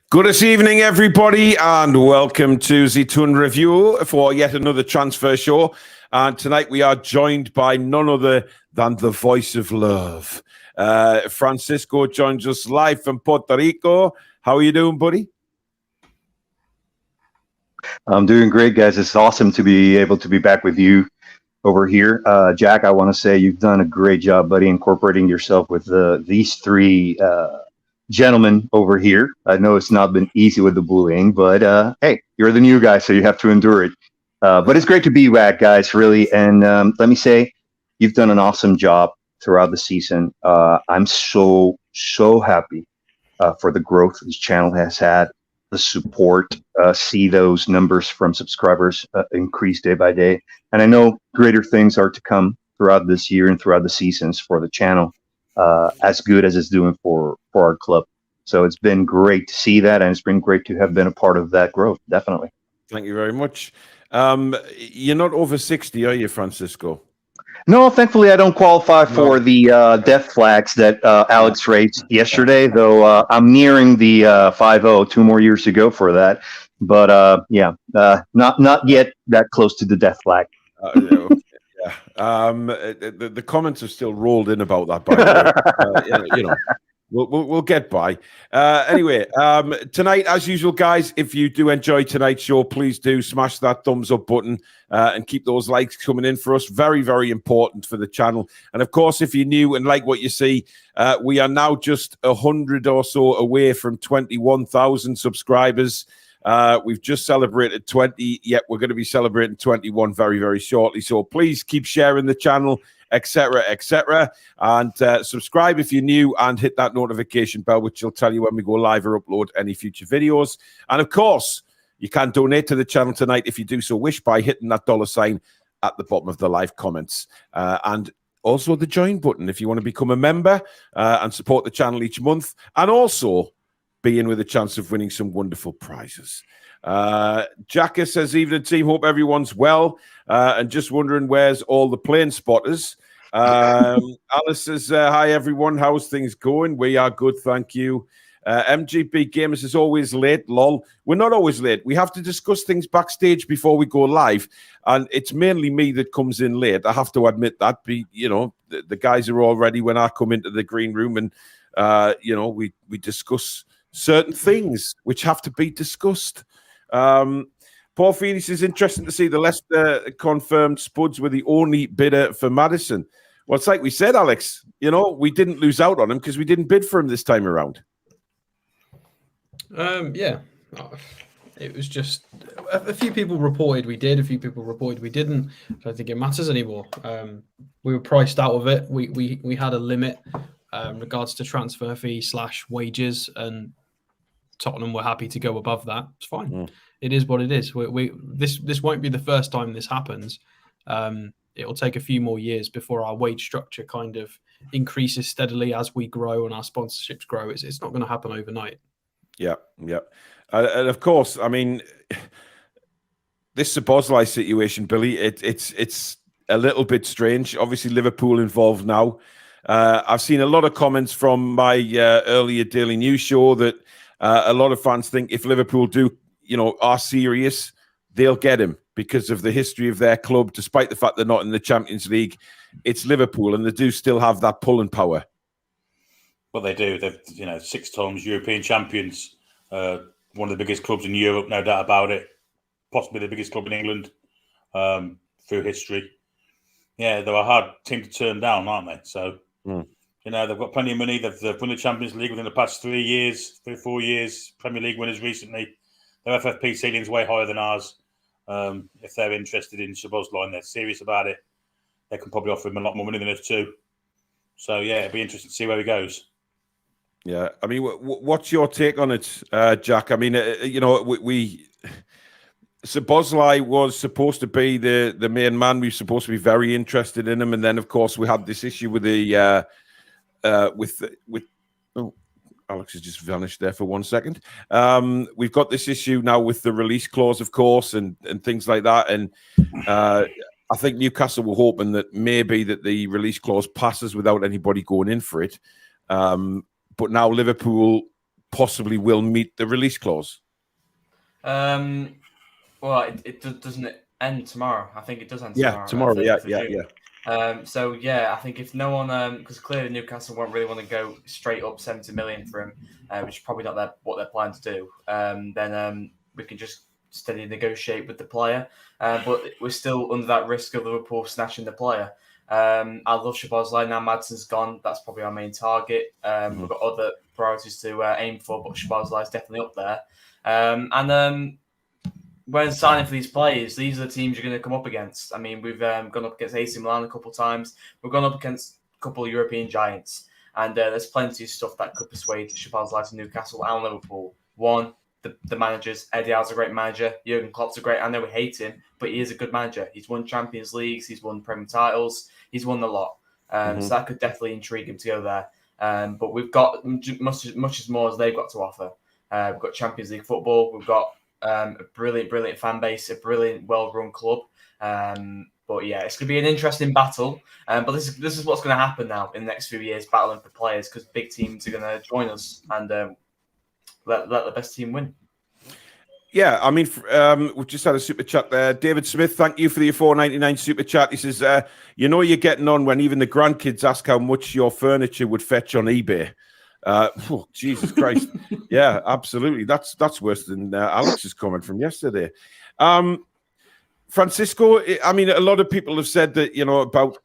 Good evening, everybody, and welcome to the Toon Review for yet another transfer show. And tonight we are joined by none other than the voice of love. Francisco joins us live from Puerto Rico. How are you doing, buddy? I'm doing great, guys. It's awesome to be able to be back with you over here. Jack, I want to say you've done a great job, buddy, incorporating yourself with these three gentlemen over here. I know it's not been easy with the bullying, but hey, you're the new guy, so you have to endure it. But it's great to be back, guys, really. And let me say, you've done an awesome job throughout the season. I'm so happy for the growth this channel has had, the support, see those numbers from subscribers increase day by day. And I know greater things are to come throughout this year and throughout the seasons for the channel, as good as it's doing for our club. So it's been great to see that, and it's been great to have been a part of that growth, definitely. Thank you very much. You're not over 60, are you, Francisco? No, thankfully I don't qualify for the death flags that Alex raised yesterday, though I'm nearing the 5-0, 2 more years to go for that. But yeah, not yet that close to the death flag. Yeah. The comments are still rolled in about that, by the way. We'll get by. Anyway, tonight, as usual, guys, if you do enjoy tonight's show, please do smash that thumbs up button and keep those likes coming in for us. Very, very important for the channel. And of course, if you're new and like what you see, we are now just 100 or so away from 21,000 subscribers. We've just celebrated 20, yet we're going to be celebrating 21 very, very shortly. So please keep sharing the channel, etc., etc., and subscribe if you're new and hit that notification bell, which will tell you when we go live or upload any future videos. And of course, you can donate to the channel tonight if you do so wish by hitting that $sign at the bottom of the live comments. And also the join button if you want to become a member and support the channel each month, and also be in with a chance of winning some wonderful prizes. Jacka says, evening team, hope everyone's well, and just wondering where's all the plane spotters. Alice says, hi everyone, how's things going? We are good, thank you. MGB Gamers is always late, lol. We're not always late. We have to discuss things backstage before we go live, and it's mainly me that comes in late. I have to admit that. The guys are all ready when I come into the green room, and we discuss certain things which have to be discussed. Paul Phoenix is interesting to see the Leicester confirmed Spuds were the only bidder for Maddison. Well, it's like we said, Alex, we didn't lose out on him because we didn't bid for him this time around. Yeah, it was just a few people reported we did, a few people reported we didn't. I don't think it matters anymore. We were priced out of it. We had a limit regards to transfer fee / wages, and Tottenham were happy to go above that. It's fine. It is what it is. This won't be the first time this happens. It'll take a few more years before our wage structure kind of increases steadily as we grow and our sponsorships grow. It's not going to happen overnight. Yeah. And of course, I mean, this Szoboszlai situation, Billy, it's a little bit strange. Obviously, Liverpool involved now. I've seen a lot of comments from my earlier Daily News show that a lot of fans think if Liverpool are serious, they'll get him because of the history of their club, despite the fact they're not in the Champions League. It's Liverpool, and they do still have that pulling power. Well, they do. They've 6 times European champions. One of the biggest clubs in Europe, no doubt about it. Possibly the biggest club in England through history. Yeah, they're a hard team to turn down, aren't they? So, they've got plenty of money. They've won the Champions League within the past 3 years, 3 or 4 years. Premier League winners recently. Their FFP ceiling is way higher than ours. If they're interested in Szoboszlai and they're serious about it, they can probably offer him a lot more money than us too. So, yeah, it'd be interesting to see where he goes. Yeah, I mean, what's your take on it, Jack? I mean, we Szoboszlai was supposed to be the main man. We were supposed to be very interested in him, and then of course we had this issue with the with. Oh, Alex has just vanished there for 1 second. We've got this issue now with the release clause, of course, and things like that. And I think Newcastle were hoping that maybe that the release clause passes without anybody going in for it. But now Liverpool possibly will meet the release clause. Well, doesn't it end tomorrow? I think it does end tomorrow. Yeah, tomorrow. Yeah. So yeah, I think if no one, because clearly Newcastle won't really want to go straight up 70 million for him, which is probably not what they're planning to do. Then we can just steadily negotiate with the player, but we're still under that risk of Liverpool snatching the player. I love Szoboszlai. Now Madson's gone. That's probably our main target. We've got other priorities to aim for, but Szoboszlai is definitely up there. When signing for these players, these are the teams you're going to come up against. I mean, we've gone up against AC Milan a couple of times. We've gone up against a couple of European giants. And there's plenty of stuff that could persuade Szoboszlai to Newcastle and Liverpool. One, the managers. Eddie Howe's a great manager. Jurgen Klopp's a great. I know we hate him, but he is a good manager. He's won Champions Leagues. He's won Premier titles. He's won a lot. So that could definitely intrigue him to go there. But we've got much as more as they've got to offer. We've got Champions League football. We've got a brilliant fan base, a brilliant, well-run club. But yeah, it's going to be an interesting battle. But this is what's going to happen now in the next few years, battling for players, because big teams are going to join us and let the best team win. Yeah, I mean, we've just had a super chat there. David Smith, thank you for the $4.99 super chat. He says, you're getting on when even the grandkids ask how much your furniture would fetch on eBay. Jesus Christ. Yeah, absolutely. That's worse than Alex's comment from yesterday. Francisco, I mean, a lot of people have said that, about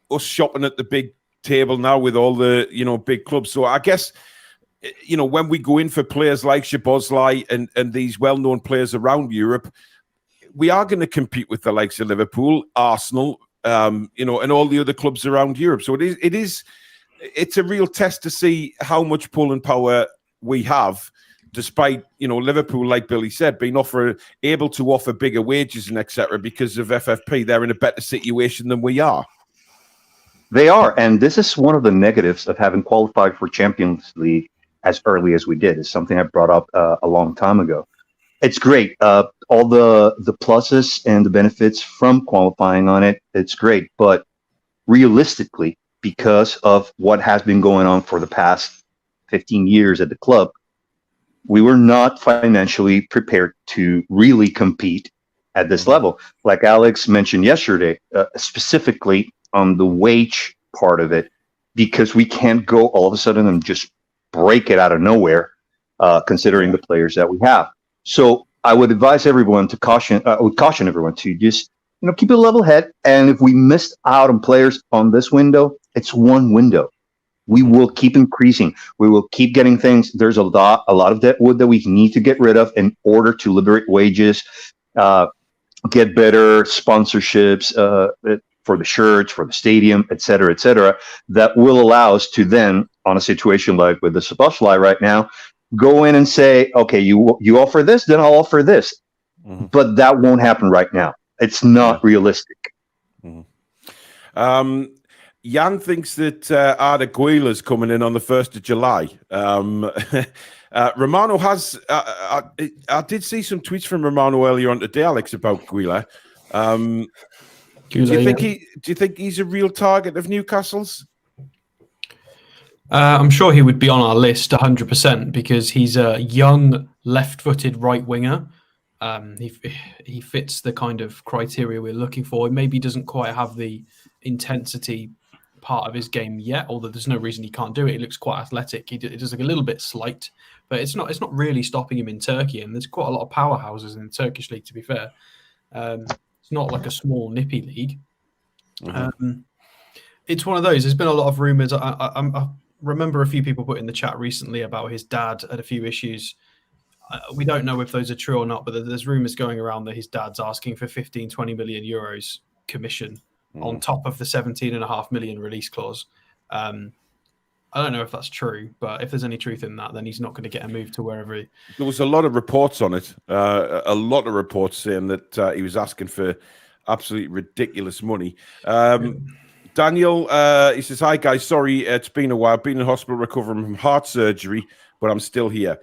us shopping at the big table now with all the, big clubs. So I guess, when we go in for players like Szoboszlai and these well-known players around Europe, we are going to compete with the likes of Liverpool, Arsenal, and all the other clubs around Europe. So it's a real test to see how much pulling power we have, despite, Liverpool, like Billy said, being able to offer bigger wages and etc. because of FFP. They're in a better situation than we are. They are, and this is one of the negatives of having qualified for Champions League as early as we did. It's something I brought up a long time ago. It's great. All the pluses and the benefits from qualifying on it, it's great. But realistically, because of what has been going on for the past 15 years at the club, we were not financially prepared to really compete at this level. Like Alex mentioned yesterday, specifically on the wage part of it, because we can't go all of a sudden and just break it out of nowhere, considering the players that we have. So I would advise everyone to caution everyone to just, keep a level head. And if we missed out on players on this window, it's one window. We will keep increasing. We will keep getting things. There's a lot of dead wood that we need to get rid of in order to liberate wages, get better sponsorships for the shirts, for the stadium, et cetera, that will allow us to then, on a situation like with the Szoboszlai right now, go in and say, okay, you offer this, then I'll offer this. But that won't happen right now. It's not realistic. Jan thinks that Arda Güler's coming in on the 1st of July. Romano has... I did see some tweets from Romano earlier on today, Alex, about Güler. Do you think he's a real target of Newcastle's? I'm sure he would be on our list 100% because he's a young left-footed right winger. He fits the kind of criteria we're looking for. He maybe doesn't quite have the intensity part of his game yet, although there's no reason he can't do it. He looks quite athletic. He does look a little bit slight, but it's not really stopping him in Turkey. And there's quite a lot of powerhouses in the Turkish league, to be fair. It's not like a small nippy league. It's one of those. There's been a lot of rumours. I remember a few people put in the chat recently about his dad had a few issues. We don't know if those are true or not, but there's rumours going around that his dad's asking for 15-20 million euros commission on top of the 17.5 million release clause. I don't know if that's true, but if there's any truth in that, then he's not going to get a move to wherever he... There was a lot of reports on it. A lot of reports saying that he was asking for absolutely ridiculous money. Daniel, he says, "Hi guys, sorry, it's been a while. Been in hospital recovering from heart surgery, but I'm still here."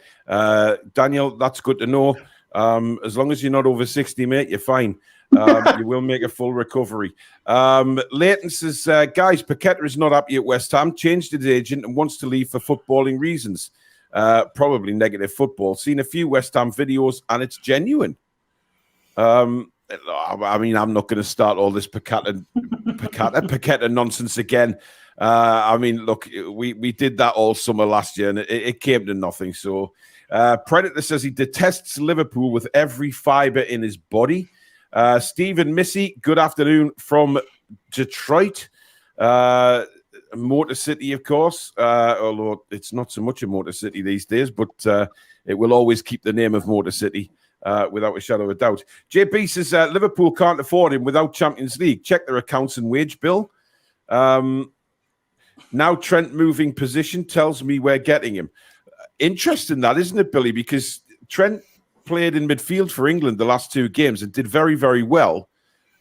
Daniel, that's good to know. As long as you're not over 60, mate, you're fine. You will make a full recovery. Leighton says, "Guys, Paqueta is not happy at West Ham. Changed his agent and wants to leave for footballing reasons. Probably negative football. Seen a few West Ham videos and it's genuine." I mean, I'm not going to start all this Paqueta nonsense again. I mean, look, we did that all summer last year and it came to nothing. So Predator says he detests Liverpool with every fibre in his body. Stephen Missy, good afternoon from Detroit. Motor City, of course, although it's not so much a Motor City these days, but it will always keep the name of Motor City. Without a shadow of a doubt. JB says Liverpool can't afford him without Champions League. Check their accounts and wage bill. Now Trent moving position tells me we're getting him. Interesting that, isn't it, Billy? Because Trent played in midfield for England the last 2 games and did very, very well.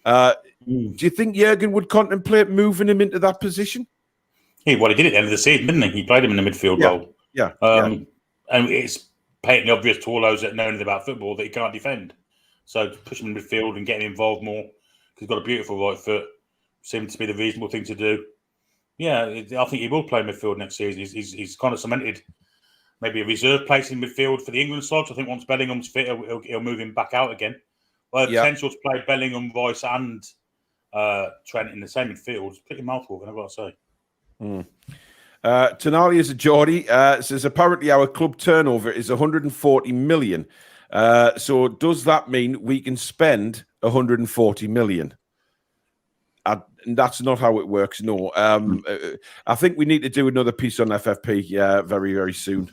Do you think Jurgen would contemplate moving him into that position? He did at the end of the season, didn't he? He played him in the midfield role. Yeah. And it's patently obvious to all those that know anything about football that he can't defend. So to push him in midfield and get him involved more, because he's got a beautiful right foot, seems to be the reasonable thing to do. Yeah, I think he will play midfield next season. He's kind of cemented maybe a reserve place in midfield for the England side. So I think once Bellingham's fit, he'll move him back out again. Well, the potential to play Bellingham, Rice and Trent in the same midfield is pretty mouthful, I've got to say. Tonali is a Geordie, says apparently our club turnover is 140 million. So does that mean we can spend 140 million? And that's not how it works, no. I think we need to do another piece on FFP very, very soon.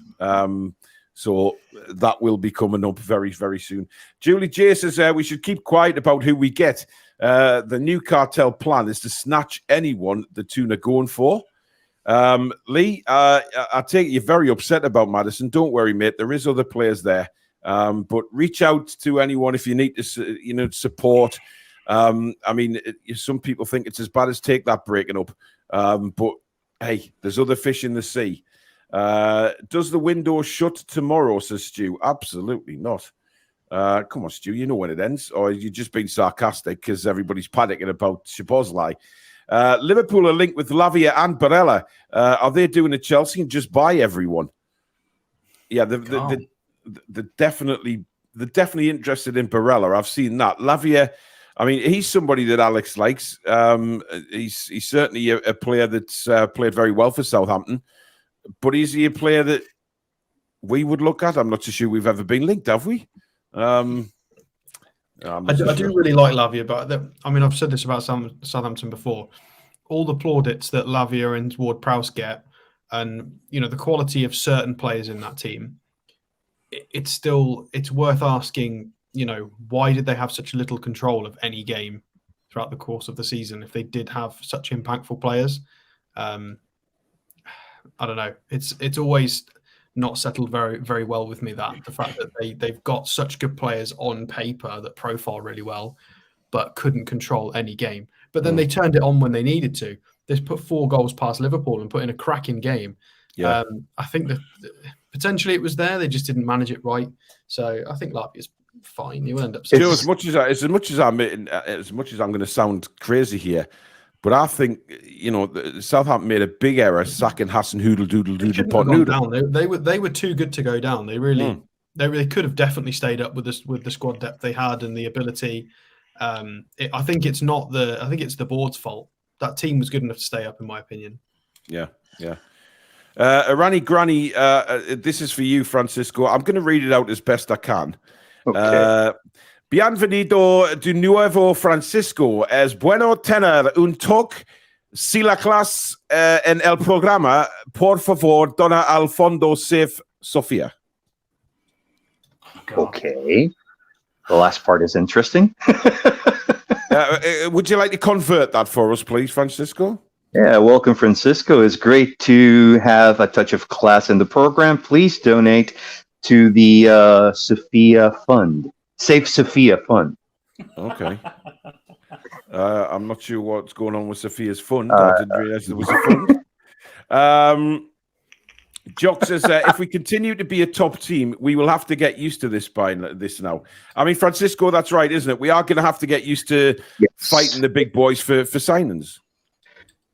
So that will be coming up very, very soon. Julie J says we should keep quiet about who we get. The new cartel plan is to snatch anyone the Toon are going for. Lee, I take it you're very upset about Maddison. Don't worry, mate. There is other players there. But reach out to anyone if you need to, support. I mean, some people think it's as bad as Take That breaking up. But hey, there's other fish in the sea. Does the window shut tomorrow, says Stu? Absolutely not. Come on, Stu, you know when it ends. Or you're just being sarcastic because everybody's panicking about Szoboszlai. Liverpool are linked with Lavia and Barella. Are they doing a Chelsea and just buy everyone? Yeah, they're definitely interested in Barella. I've seen that. Lavia, I mean, he's somebody that Alex likes. He's certainly a player that's played very well for Southampton. But is he a player that we would look at? I'm not so sure we've ever been linked, have we? I do really like Lavia, but I've said this about Southampton before. All the plaudits that Lavia and Ward-Prowse get, and the quality of certain players in that team, it's worth asking. Why did they have such little control of any game throughout the course of the season if they did have such impactful players? I don't know. It's always not settled very, very well with me, that the fact that they've got such good players on paper that profile really well, but couldn't control any game. But then they turned it on when they needed to. They put 4 goals past Liverpool and put in a cracking game. Yeah. I think that potentially it was there. They just didn't manage it right. So I think Lavia's fine. He will end up. As much as I'm going to sound crazy here, but I think Southampton made a big error sacking Hassan Hoodle. They were too good to go down. They really could have definitely stayed up with the squad depth they had and the ability. I think it's the board's fault. That team was good enough to stay up, in my opinion. Yeah. Irani Granny, this is for you, Francisco. I'm going to read it out as best I can. Okay. Bienvenido de nuevo, Francisco. Es bueno tener un toque. Si la clase en el programa, por favor, dona al fondo Sif Sofia. Okay. The last part is interesting. Would you like to convert that for us, please, Francisco? Yeah, welcome, Francisco. It's great to have a touch of class in the program. Please donate to the Sophia Fund, Safe Sophia Fund. Okay. I'm not sure what's going on with Sophia's fund. Uh, I didn't realize there was a fund. Jock says, if we continue to be a top team, we will have to get used to this by this now. I mean, Francisco, that's right, isn't it? We are going to have to get used to fighting the big boys for signings.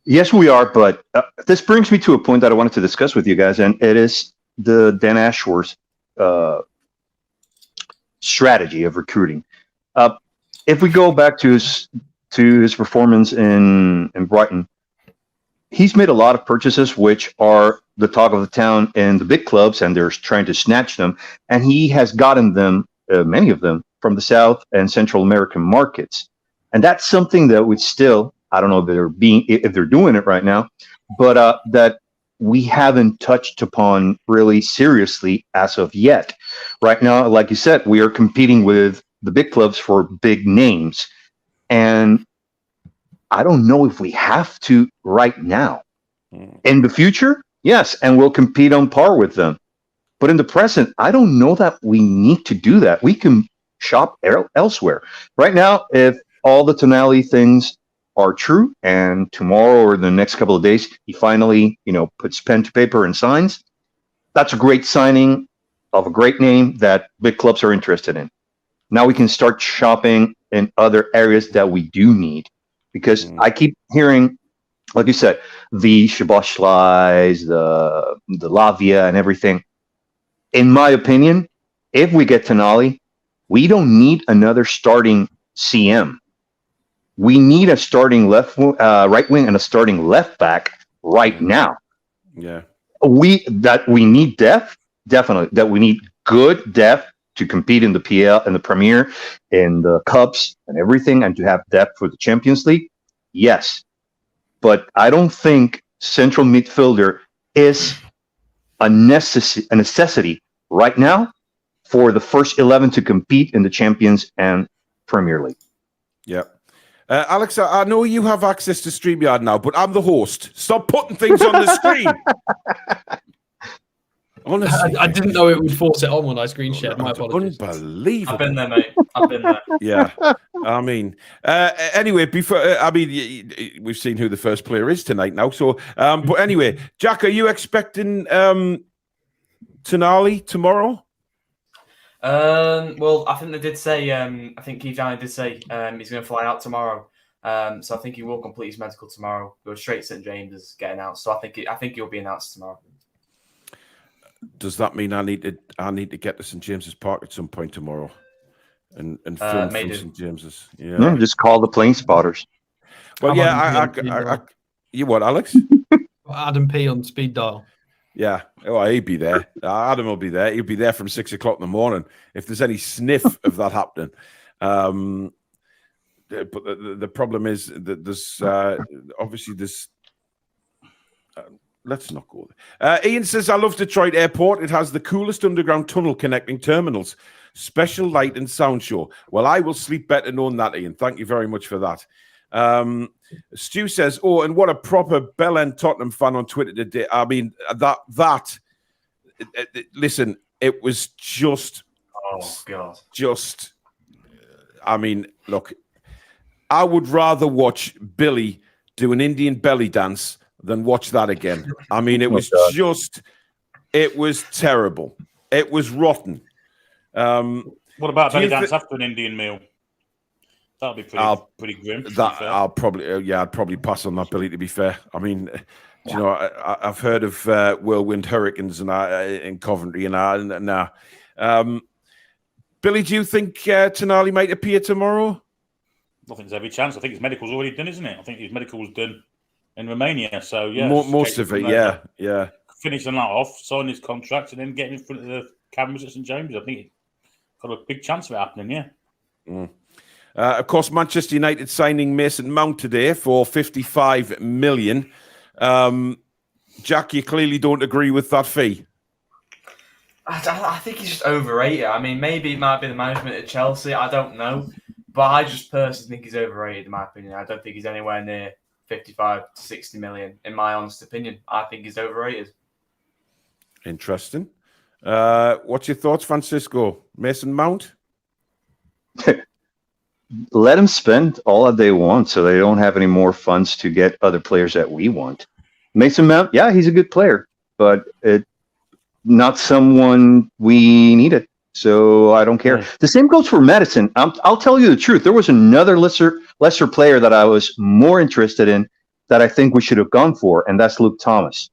Yes, we are. But this brings me to a point that I wanted to discuss with you guys, and it is the Dan Ashworth strategy of recruiting. If we go back to his performance in Brighton, he's made a lot of purchases which are the talk of the town in the big clubs, and they're trying to snatch them. And he has gotten them, many of them, from the South and Central American markets. And that's something that would still, I don't know if they're doing it right now, but that we haven't touched upon really seriously as of yet. Right now, like you said, we are competing with the big clubs for big names. And I don't know if we have to right now. In the future, yes, and we'll compete on par with them. But in the present, I don't know that we need to do that. We can shop elsewhere. Right now, if all the Tonali things are true, and tomorrow or the next couple of days, he finally, puts pen to paper and signs, that's a great signing of a great name that big clubs are interested in. Now we can start shopping in other areas that we do need. Because I keep hearing, like you said, the Shabashlies, the Lavia, and everything. In my opinion, if we get Tonali, we don't need another starting CM. We need a starting right wing and a starting left back right now. Yeah, we need depth, definitely. That we need good depth to compete in the PL and the Premier, in the Cups and everything, and to have depth for the Champions League. Yes, but I don't think central midfielder is a necessity right now for the first 11 to compete in the Champions and Premier League. Yeah. Alex, I know you have access to StreamYard now, but I'm the host. Stop putting things on the screen. Honestly, I didn't know it would force it on when I screen shared. My apologies. Unbelievable. I've been there, mate. I've been there. Yeah. I mean, anyway, we've seen who the first player is tonight now. So, but anyway, Jack, are you expecting Tonali tomorrow? Well, I think they did say. I think Keith Allen did say he's going to fly out tomorrow. So I think he will complete his medical tomorrow. Go straight to St James's, get announced. So I think he'll be announced tomorrow. Does that mean I need to get to St James's Park at some point tomorrow and film from St James's? Yeah, just call the plane spotters. Well, you what, Alex? Adam P on speed dial. Yeah, he'd be there. Adam will be there. He'll be there from 6 o'clock in the morning if there's any sniff of that happening. But the problem is that there's obviously this. Let's not go there. Ian says, I love Detroit Airport. It has the coolest underground tunnel connecting terminals. Special light and sound show. Well, I will sleep better knowing that, Ian. Thank you very much for that. Stu says, and what a proper Bell End Tottenham fan on Twitter today. I mean, listen, it was just... Oh, God. I mean, look, I would rather watch Billy do an Indian belly dance than watch that again. I mean, it was it was terrible. It was rotten. What about belly dance after an Indian meal? That'll be pretty grim. I'd probably pass on that, Billy, to be fair. I mean, you know, I've heard of whirlwind hurricanes in Coventry and Billy, do you think Tonali might appear tomorrow? I think there's every chance. I think his medical's already done, isn't it? I think his medical's done in Romania. So, yeah. Most of it, yeah. Finishing that off, sign his contract, and then getting in front of the cameras at St James. I think he's got a big chance of it happening, yeah. Mm. Of course, Manchester United signing Mason Mount today for 55 million. Jack, you clearly don't agree with that fee. I think he's just overrated. I mean, maybe it might be the management at Chelsea. I don't know. But I just personally think he's overrated, in my opinion. I don't think he's anywhere near 55 to 60 million. In my honest opinion, I think he's overrated. Interesting. What's your thoughts, Francisco? Mason Mount? Let them spend all that they want so they don't have any more funds to get other players that we want. Mason Mount, yeah, he's a good player, but not someone we needed. So I don't care. The same goes for Madison. I'll tell you the truth. There was another lesser player that I was more interested in that I think we should have gone for, and that's Luke Thomas,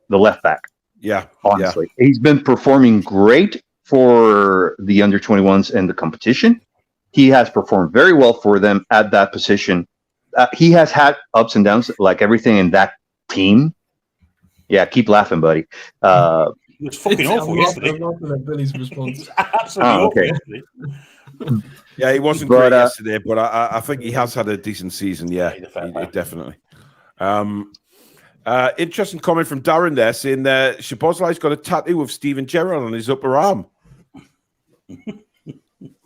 the left back. Yeah. Honestly, he's been performing great for the under-21s in the competition. He has performed very well for them at that position. He has had ups and downs, like everything in that team. Yeah, keep laughing, buddy. It was fucking awful yesterday. I'm laughing at Billy's response. Absolutely awful okay. yesterday. Yeah, he wasn't great yesterday, but I think he has had a decent season. Yeah, definitely. Interesting comment from Darren there, saying that Szoboszlai's got a tattoo of Steven Gerrard on his upper arm.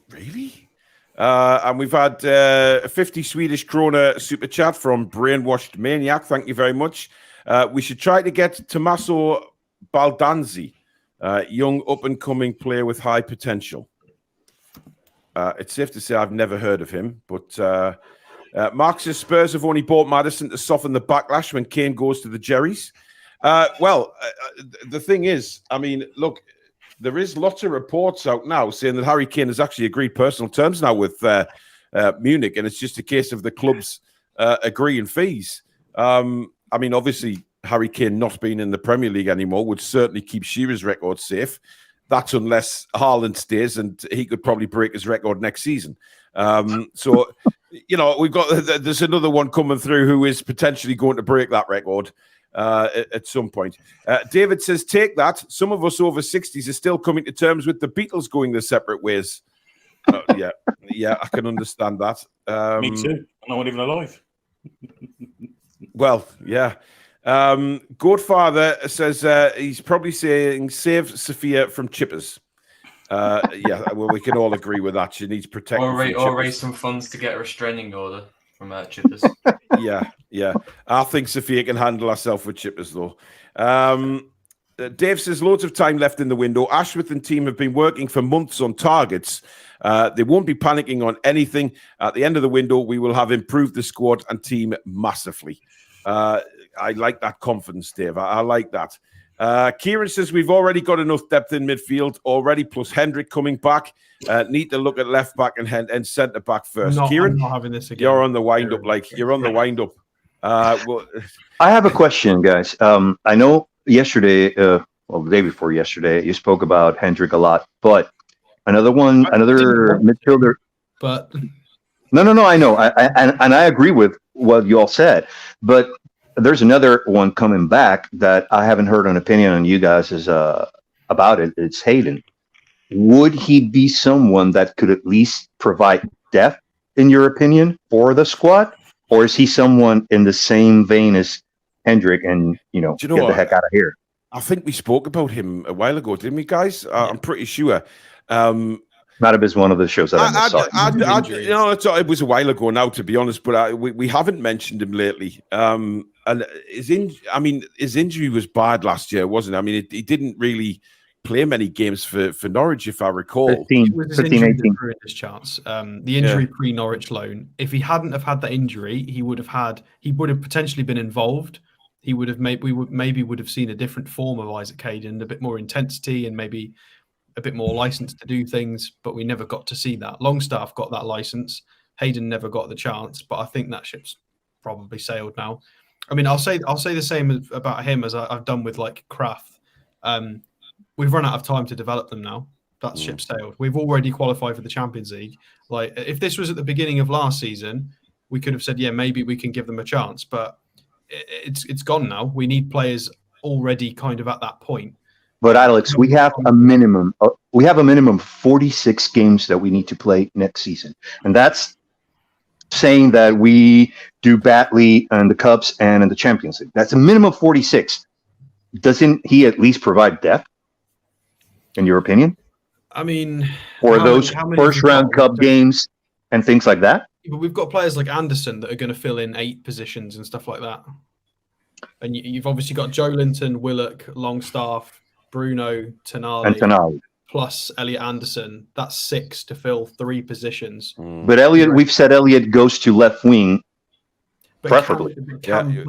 Really? And we've had a 50 Swedish krona super chat from Brainwashed Maniac. Thank you very much. We should try to get Tommaso Baldanzi, young up-and-coming player with high potential. It's safe to say I've never heard of him, but Mark says Spurs have only bought Maddison to soften the backlash when Kane goes to the Jerrys. The thing is, I mean, look, there is lots of reports out now saying that Harry Kane has actually agreed personal terms now with Munich, and it's just a case of the clubs agreeing fees. I mean, obviously, Harry Kane not being in the Premier League anymore would certainly keep Shearer's record safe. That's unless Haaland stays, and he could probably break his record next season. So, you know, there's another one coming through who is potentially going to break that record at some point. David says, take that. Some of us over 60s are still coming to terms with the Beatles going their separate ways. Yeah, I can understand that. Me too. I'm not even alive. Well, yeah. Godfather says he's probably saying save Sophia from chippers. Yeah, well, we can all agree with that. She needs protection. Or raise some funds to get a restraining order from chippers. Yeah. I think Sophia can handle herself with chippers, though. Dave says loads of time left in the window. Ashworth and team have been working for months on targets. They won't be panicking on anything. At the end of the window, we will have improved the squad and team massively. I like that confidence, Dave. I like that. Kieran says we've already got enough depth in midfield already, plus Hendrick coming back. Need to look at left back and centre back first. Kieran, I'm not having this again. you're on the wind up. You're on the wind up. Well, I have a question, guys. I know yesterday, the day before yesterday, you spoke about Hendrick a lot, but another midfielder. But No, I know, and I agree with what you all said, but there's another one coming back that I haven't heard an opinion on you guys about it. It's Hayden. Would he be someone that could at least provide depth, in your opinion, for the squad? Or is he someone in the same vein as Hendrick and, get the heck out of here? I think we spoke about him a while ago, didn't we, guys? I'm pretty sure. Might have been one of the shows that I missed. It was a while ago now, to be honest, but we haven't mentioned him lately. And his injury was bad last year, wasn't it? I mean, he didn't really play many games for Norwich, if I recall. 15, 18. His chance. The injury pre-Norwich loan. If he hadn't have had that injury, he would have potentially been involved. He would have would have seen a different form of Isaac Hayden, a bit more intensity and maybe a bit more license to do things, but we never got to see that. Longstaff got that license. Hayden never got the chance, but I think that ship's probably sailed now. I mean, I'll say the same about him as I've done with like Kraft. We've run out of time to develop them now. That ship sailed. We've already qualified for the Champions League. Like, if this was at the beginning of last season, we could have said, yeah, maybe we can give them a chance, but it's gone now. We need players already kind of at that point. But Alex, we have a minimum. We have a minimum of 46 games that we need to play next season, and that's saying that we do badly in the Cups and in the Champions League. That's a minimum of 46. Doesn't he at least provide depth, in your opinion? I mean, for those first round Cup games and things like that. But we've got players like Anderson that are going to fill in 8 positions and stuff like that. And you've obviously got Joe Linton, Willock, Longstaff, Bruno, And Tonali, Tonali. plus Elliot Anderson. That's 6 to fill 3 positions. But Elliot, we've said Elliot goes to left wing, preferably. He can,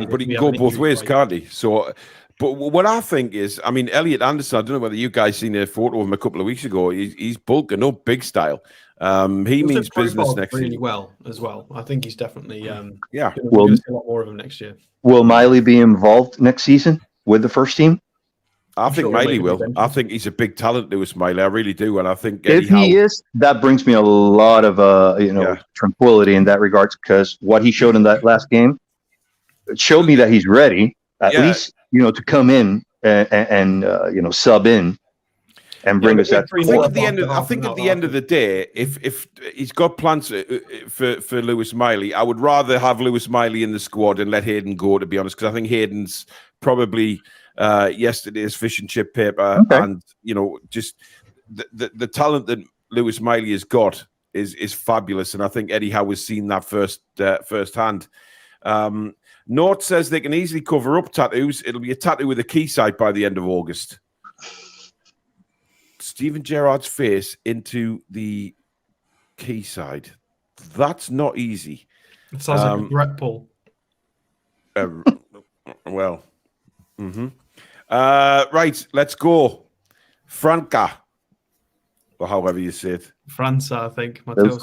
but he can go both ways, can't he? So, but what I think is, I mean, Elliot Anderson, I don't know whether you guys seen a photo of him a couple of weeks ago. He's bulking up big style. He means business next really season. well as well. I think he's definitely yeah. Well, see a lot more of him next year. Will Miley be involved next season with the first team? I think Miley will. I think he's a big talent, Lewis Miley. I really do, and I think If he is, that brings me a lot of tranquility in that regards, because what he showed in that last game, it showed me that he's ready at least, to come in and sub in and bring us that. I think at the end of the day, if he's got plans for Lewis Miley, I would rather have Lewis Miley in the squad and let Hayden go, to be honest, because I think Hayden's probably yesterday's fish and chip paper, and just the talent that Lewis Miley has got is fabulous, and I think Eddie Howe has seen that firsthand. Nort says they can easily cover up tattoos. It'll be a tattoo with a key site by the end of August. Steven Gerrard's face into the key side. That's not easy. It sounds like a threat, Paul. Well. Right, let's go. Franca, or however you say it. Franca, I think. Matheus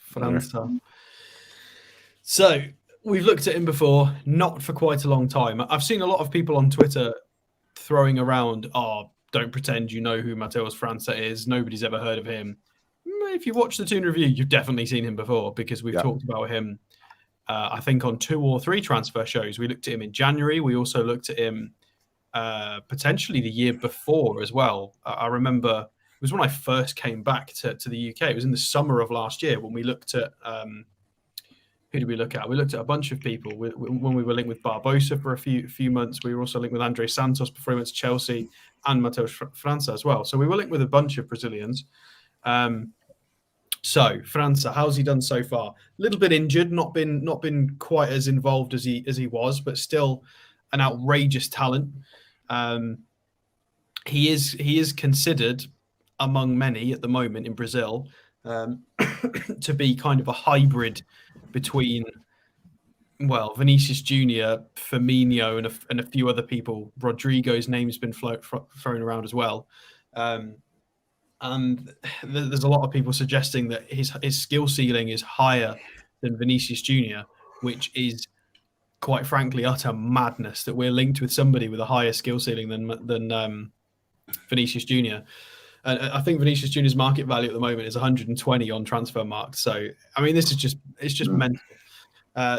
Franca. So we've looked at him before, not for quite a long time. I've seen a lot of people on Twitter throwing around, don't pretend you know who Matheus Franca is. Nobody's ever heard of him. If you watch the Toon review, you've definitely seen him before, because we've talked about him I think on 2 or 3 transfer shows. We looked at him in January. We also looked at him potentially the year before as well. I remember it was when I first came back to the UK. It was in the summer of last year when we looked at who did we look at? We looked at a bunch of people when we were linked with Barbosa for a few months. We were also linked with Andre Santos before he went to Chelsea, and Matheus Franca as well. So we were linked with a bunch of Brazilians. So Franca, how's he done so far? A little bit injured, not been quite as involved as he was, but still an outrageous talent. He is considered among many at the moment in Brazil to be kind of a hybrid between Vinicius Junior, Firmino, and a few other people. Rodrigo's name's been thrown around as well. And there's a lot of people suggesting that his skill ceiling is higher than Vinicius Junior, which is, quite frankly, utter madness that we're linked with somebody with a higher skill ceiling than Vinicius Junior. And I think Vinicius Junior's market value at the moment is 120 on Transfermarkt. So, I mean, it's just mental.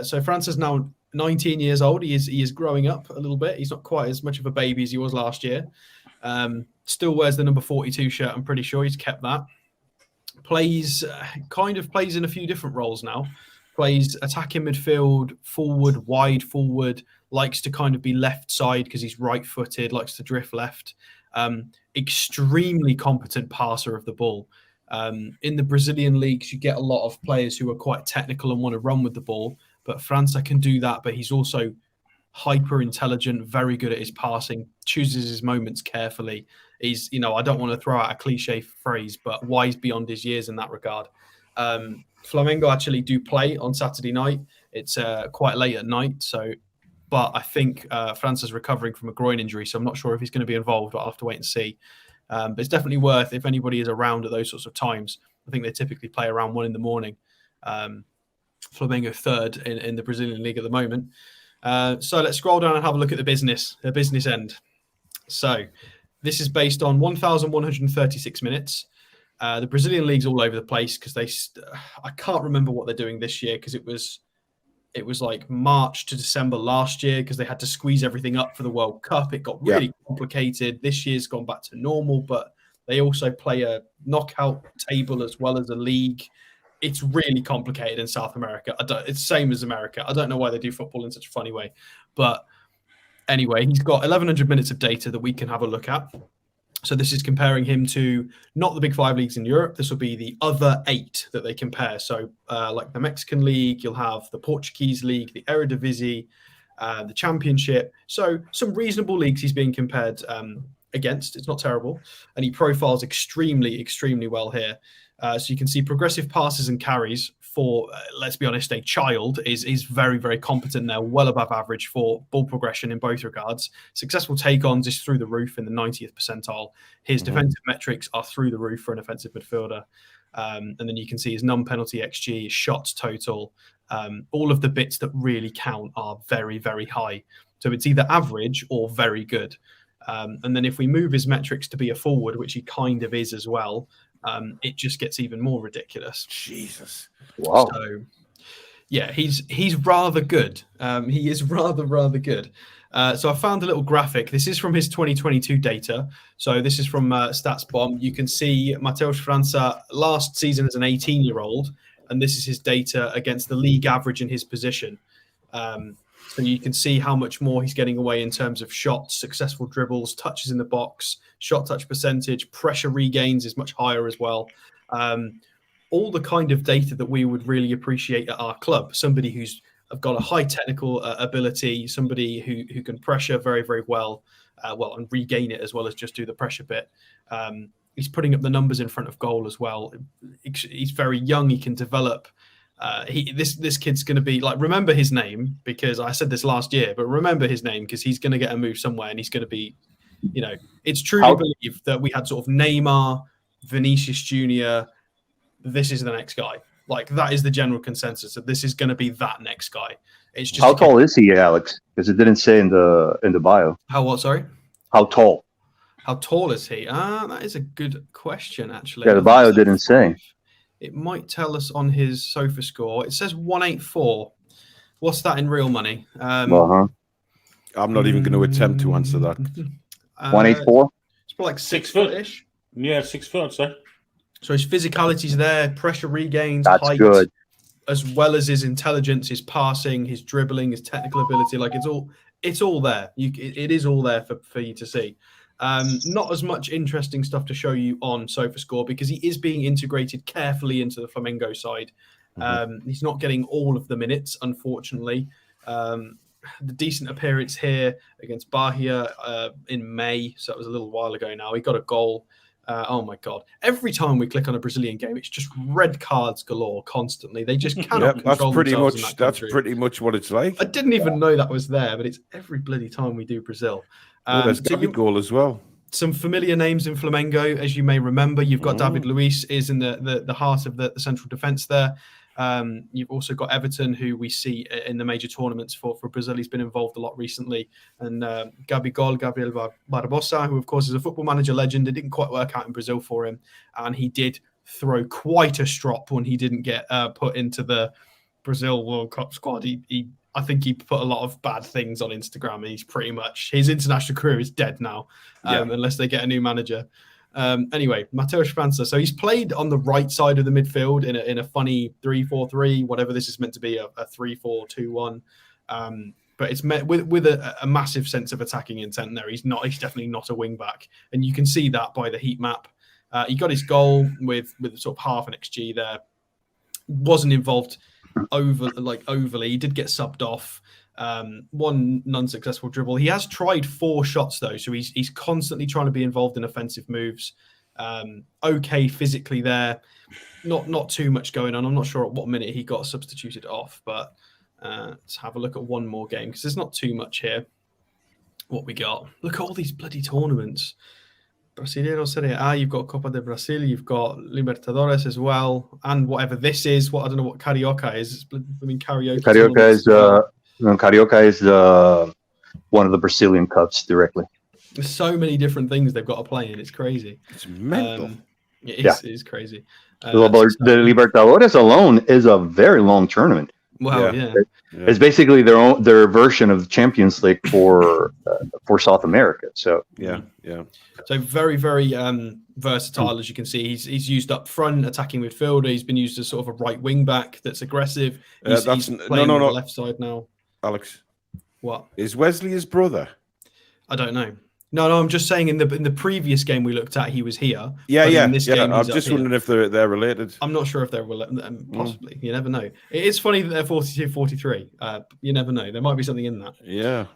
So Franca's now 19 years old. He is growing up a little bit. He's not quite as much of a baby as he was last year. Still wears the number 42 shirt. I'm pretty sure he's kept that. Plays in a few different roles now. Plays attacking midfield, forward, wide forward. Likes to kind of be left side because he's right-footed. Likes to drift left. Extremely competent passer of the ball. In the Brazilian leagues, you get a lot of players who are quite technical and want to run with the ball. But Franca can do that, but he's also hyper intelligent, very good at his passing, chooses his moments carefully. He's, I don't want to throw out a cliche phrase, but wise beyond his years in that regard. Flamengo actually do play on Saturday night. It's quite late at night, but I think Franca's recovering from a groin injury, so I'm not sure if he's going to be involved, but I'll have to wait and see. But it's definitely worth, if anybody is around at those sorts of times. I think they typically play around 1 a.m. Flamengo third in the Brazilian league at the moment. So let's scroll down and have a look at the business end. So this is based on 1,136 minutes. The Brazilian league's all over the place because I can't remember what they're doing this year, because it was like March to December last year because they had to squeeze everything up for the World Cup. It got really complicated. This year's gone back to normal, but they also play a knockout table as well as a league. It's really complicated in South America. It's the same as America. I don't know why they do football in such a funny way. But anyway, he's got 1,100 minutes of data that we can have a look at. So this is comparing him to not the big 5 leagues in Europe. This will be the other 8 that they compare. So like the Mexican League, you'll have the Portuguese League, the Eredivisie, the Championship. So some reasonable leagues he's being compared against. It's not terrible. And he profiles extremely, extremely well here. So you can see progressive passes and carries for, let's be honest, a child is very, very competent there, well above average for ball progression in both regards. Successful take-ons is through the roof in the 90th percentile. His defensive metrics are through the roof for an offensive midfielder. And then you can see his non-penalty XG, his shots total. All of the bits that really count are very, very high. So it's either average or very good. And then if we move his metrics to be a forward, which he kind of is as well, it just gets even more ridiculous. Jesus. Wow. So, yeah, he's rather good. He is rather good. So I found a little graphic. This is from his 2022 data. So this is from StatsBomb. You can see Matheus Franca last season as an 18-year-old, and this is his data against the league average in his position. So you can see how much more he's getting away in terms of shots, successful dribbles, touches in the box, shot touch percentage, pressure regains is much higher as well. All the kind of data that we would really appreciate at our club. Somebody who's got a high technical ability, somebody who can pressure very, very well, and regain it as well as just do the pressure bit. He's putting up the numbers in front of goal as well. He's very young. He can develop. This kid's going to be like, remember his name, because I said this last year, but remember his name because he's going to get a move somewhere and he's going to be, it's true to believe that we had sort of Neymar, Vinicius Jr. This is the next guy. Like that is the general consensus that this is going to be that next guy. It's just how tall is he, Alex? Because it didn't say in the bio. How what? Sorry. How tall? How tall is he? That is a good question, actually. Yeah, the bio didn't say. It might tell us on his sofa score. It says 184. What's that in real money? I'm not even going to attempt to answer that. 184? It's probably like 6 foot-ish. Yeah, 6 foot, I'd say. So his physicality's there, pressure regains, That's height, good. as well as his intelligence, his passing, his dribbling, his technical ability. Like it's all there. It is all there for you to see. Not as much interesting stuff to show you on SofaScore because he is being integrated carefully into the Flamengo side. He's not getting all of the minutes, unfortunately. The decent appearance here against Bahia in May, so that was a little while ago now. He got a goal. Oh my God! Every time we click on a Brazilian game, it's just red cards galore constantly. They just cannot control themselves in that country. That's pretty much what it's like. I didn't even know that was there, but it's every bloody time we do Brazil. There's Gabigol as well. Some familiar names in Flamengo, as you may remember. You've got David Luiz is in the heart of the central defence there. You've also got Everton, who we see in the major tournaments for Brazil. He's been involved a lot recently. And Gabriel Barbosa, who, of course, is a Football Manager legend. It didn't quite work out in Brazil for him. And he did throw quite a strop when he didn't get put into the Brazil World Cup squad. I think he put a lot of bad things on Instagram. He's pretty much, his international career is dead now, unless they get a new manager. Anyway, Matheus Franca. So he's played on the right side of the midfield in a funny 3-4-3, whatever this is meant to be, a 3-4-2-1. But it's met with a massive sense of attacking intent there. He's definitely not a wing back. And you can see that by the heat map. He got his goal with sort of half an XG there. Wasn't involved overly. He did get subbed off. One non-successful dribble. He has tried 4 shots though, so he's constantly trying to be involved in offensive moves. Okay, physically there, not too much going on. I'm not sure at what minute he got substituted off, but let's have a look at one more game because there's not too much here. What we got? Look at all these bloody tournaments. Brasileiro Serie A, you've got Copa de Brasil, you've got Libertadores as well, and whatever this is. I don't know what Carioca is. I mean, Carioca is one of the Brazilian cups directly. There's so many different things they've got to play in. It's crazy. It's mental. It is crazy. The Libertadores alone is a very long tournament. Well, yeah. It's basically their version of the Champions League for South America. So yeah. So very, very versatile, as you can see. He's used up front, attacking midfielder. He's been used as sort of a right wing back that's aggressive. He's playing on the left side now. Alex, what is Wesley his brother? I don't know. No, I'm just saying in the previous game we looked at, he was here. Yeah, but yeah. In this game, I'm he's just up wondering here. if they're related. I'm not sure if they're possibly. You never know. It is funny that they're 42, 43. You never know. There might be something in that. Yeah.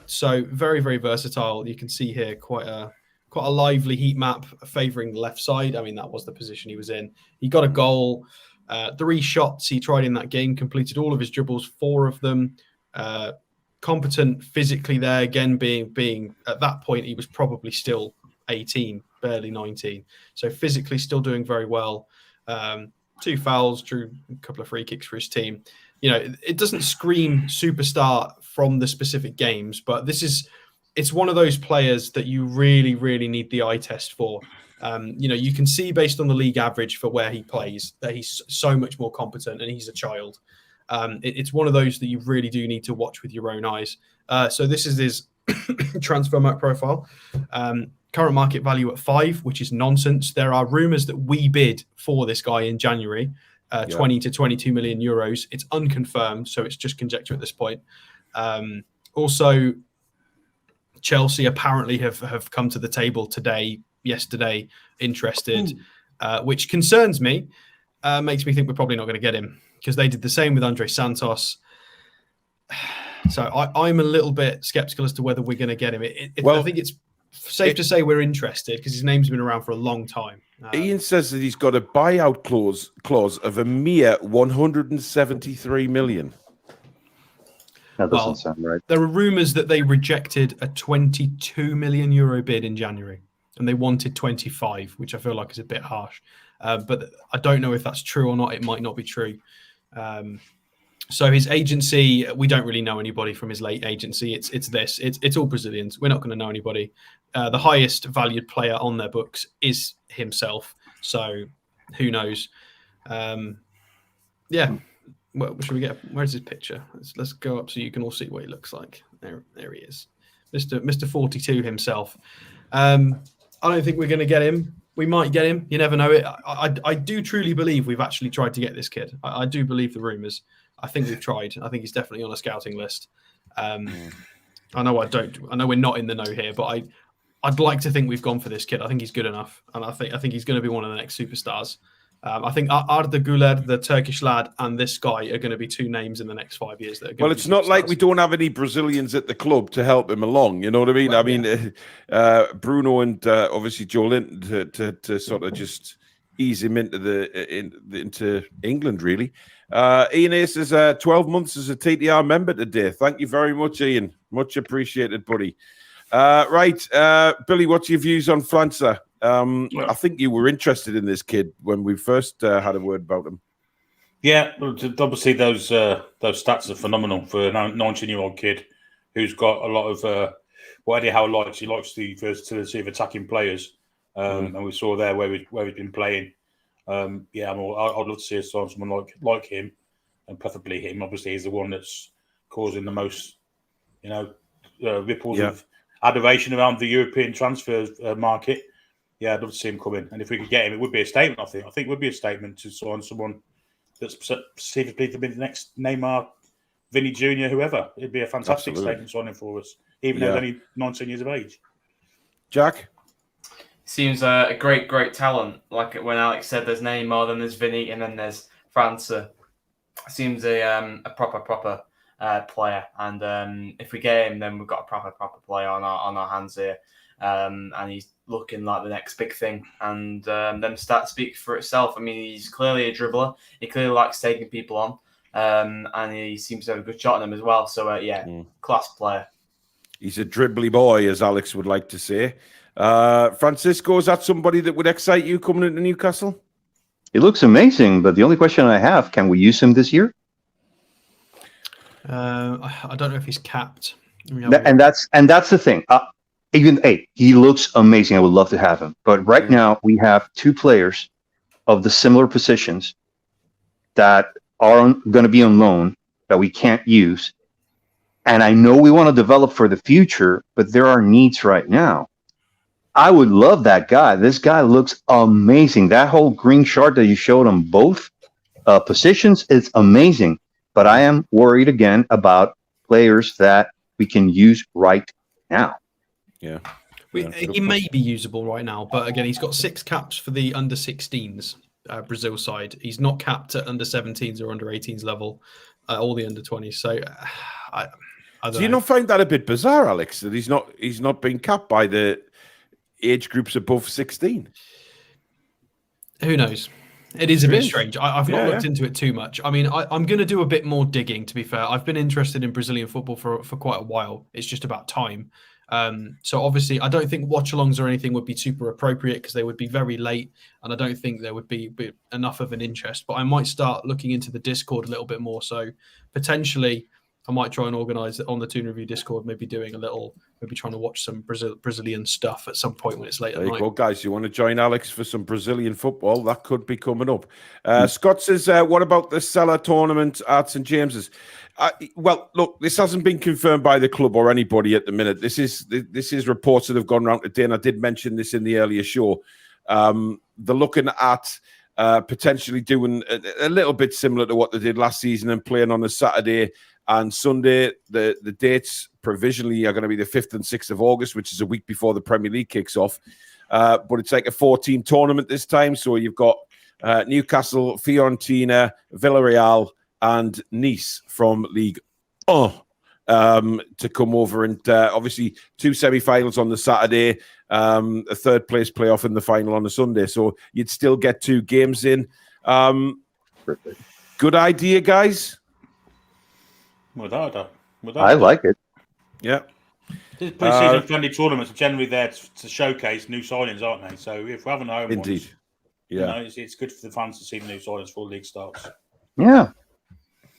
So very, very versatile. You can see here quite a lively heat map favouring the left side. I mean, that was the position he was in. He got a goal. 3 shots he tried in that game, completed all of his dribbles, 4 of them. Competent physically there, again, being at that point, he was probably still 18, barely 19. So physically still doing very well. 2 fouls, drew a couple of free kicks for his team. It doesn't scream superstar from the specific games, but it's one of those players that you really, really need the eye test for. You can see based on the league average for where he plays that he's so much more competent, and he's a child. It's one of those that you really do need to watch with your own eyes. So this is his transfer market profile. Current market value at 5, which is nonsense. There are rumours that we bid for this guy in January, 20 to 22 million euros. It's unconfirmed, so it's just conjecture at this point. Also, Chelsea apparently have come to the table yesterday, interested, which concerns me. Makes me think we're probably not going to get him, because they did the same with Andre Santos. So I'm a little bit skeptical as to whether we're going to get him. I think it's safe to say we're interested, because his name's been around for a long time. Ian says that he's got a buyout clause of a mere 173 million. That doesn't sound right. There are rumours that they rejected a 22 million euro bid in January, and they wanted 25, which I feel like is a bit harsh. But I don't know if that's true or not. It might not be true. So his agency, we don't really know anybody from his late agency. It's all Brazilians. We're not going to know anybody. The highest valued player on their books is himself. So who knows? Yeah. Well, should we get? Where's his picture? Let's go up so you can all see what he looks like. There he is, Mr. 42 himself. I don't think we're going to get him. We might get him. You never know. I do truly believe we've actually tried to get this kid. I do believe the rumours. I think we've tried. I think he's definitely on a scouting list. I know we're not in the know here, but I'd like to think we've gone for this kid. I think he's good enough, and I think he's going to be one of the next superstars. I think Arda Güler, the Turkish lad, and this guy are going to be 2 names in the next 5 years. That are going It's not like we don't have any Brazilians at the club to help him along. You know what I mean? Well, Bruno and obviously Joe Linton to sort of just ease him into England, really. Ian A says 12 months as a TTR member today. Thank you very much, Ian. Much appreciated, buddy. Right, Billy, what's your views on Franca? I think you were interested in this kid when we first had a word about him. Yeah, obviously those stats are phenomenal for a 19-year-old kid who's got a lot of what Eddie Howe likes. He likes the versatility of attacking players, and we saw there where he's been playing. I'd love to see someone like him, and preferably him. Obviously, he's the one that's causing the most, ripples of adoration around the European transfer market. Yeah, I'd love to see him come in. And if we could get him, it would be a statement, I think. I think it would be a statement to sign someone that's perceivably to be the next Neymar, Vinny Jr., whoever. It'd be a fantastic statement signing for us, even though he's only 19 years of age. Jack? Seems a great talent. Like when Alex said, there's Neymar, then there's Vinny, and then there's Franca. Seems a proper player. And if we get him, then we've got a proper player on our hands here. And he's looking like the next big thing. And them stats speak for itself. I mean, he's clearly a dribbler. He clearly likes taking people on. And he seems to have a good shot on them as well. So, class player. He's a dribbly boy, as Alex would like to say. Francisco, is that somebody that would excite you coming into Newcastle? He looks amazing, but the only question I have, can we use him this year? I don't know if he's capped. And that's the thing. He looks amazing. I would love to have him. But right now, we have 2 players of the similar positions that are going to be on loan that we can't use. And I know we want to develop for the future, but there are needs right now. I would love that guy. This guy looks amazing. That whole green chart that you showed on both positions is amazing. But I am worried again about players that we can use right now. Yeah. He may be usable right now, but again, he's got 6 caps for the under 16s Brazil side. He's not capped at under 17s or under 18s level, or the under 20s. So I don't know. Do you not find that a bit bizarre, Alex, that he's not being capped by the age groups above 16? Who knows? It is a bit strange. I've not looked into it too much. I mean, I'm going to do a bit more digging, to be fair. I've been interested in Brazilian football for quite a while. It's just about time. So obviously, I don't think watch-alongs or anything would be super appropriate because they would be very late, and I don't think there would be enough of an interest. But I might start looking into the Discord a little bit more. So potentially, I might try and organise it on the Toon Review Discord, maybe doing maybe trying to watch some Brazilian stuff at some point when it's late at night. There you go, guys. You want to join Alex for some Brazilian football? That could be coming up. Scott says, what about the Cellar tournament at St. James's? Well, look, this hasn't been confirmed by the club or anybody at the minute. This is reports that have gone around today, and I did mention this in the earlier show. They're looking at potentially doing a little bit similar to what they did last season and playing on a Saturday and Sunday. The dates provisionally are going to be the 5th and 6th of August, which is a week before the Premier League kicks off. But it's like a 4-team tournament this time. So you've got Newcastle, Fiorentina, Villarreal, and Nice from League 1 to come over. And obviously 2 semi-finals on the Saturday, a third place playoff in the final on the Sunday. So you'd still get 2 games in. Good idea, guys. Without I like it. Yeah. These pre-season friendly tournaments are generally there to showcase new signings, aren't they? So if we're having home Indeed. ones, Yeah. it's good for the fans to see the new signings before the league starts. Yeah.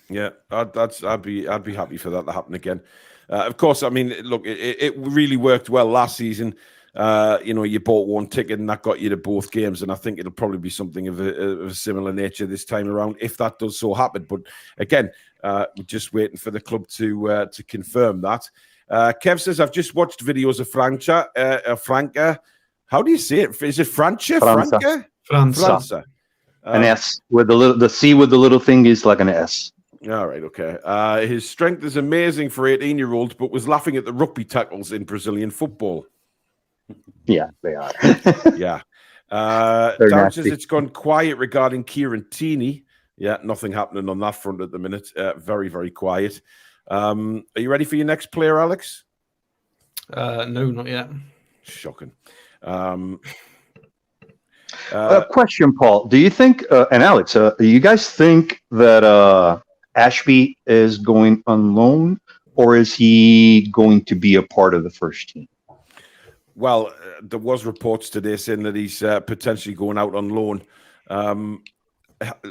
Yeah, I'd be happy for that to happen again. Of course, I mean, look, it really worked well last season. You bought 1 ticket and that got you to both games, and I think it'll probably be something of a similar nature this time around if that does so happen. But again, we're just waiting for the club to confirm that. Kev says, I've just watched videos of Franca. How do you say it? Is it Franca? Franca. Franca. An S with the C with the little thing is like an S. All right, okay. His strength is amazing for 18-year-olds, but was laughing at the rugby tackles in Brazilian football. Yeah, they are. Yeah. Darren says it's gone quiet regarding Kieran Tini. Yeah, nothing happening on that front at the minute. Very, very quiet. Are you ready for your next player, Alex? No, not yet. Shocking. Question, Paul. Do you think, and Alex, do you guys think that Ashby is going on loan, or is he going to be a part of the first team? Well, there was reports today saying that he's potentially going out on loan.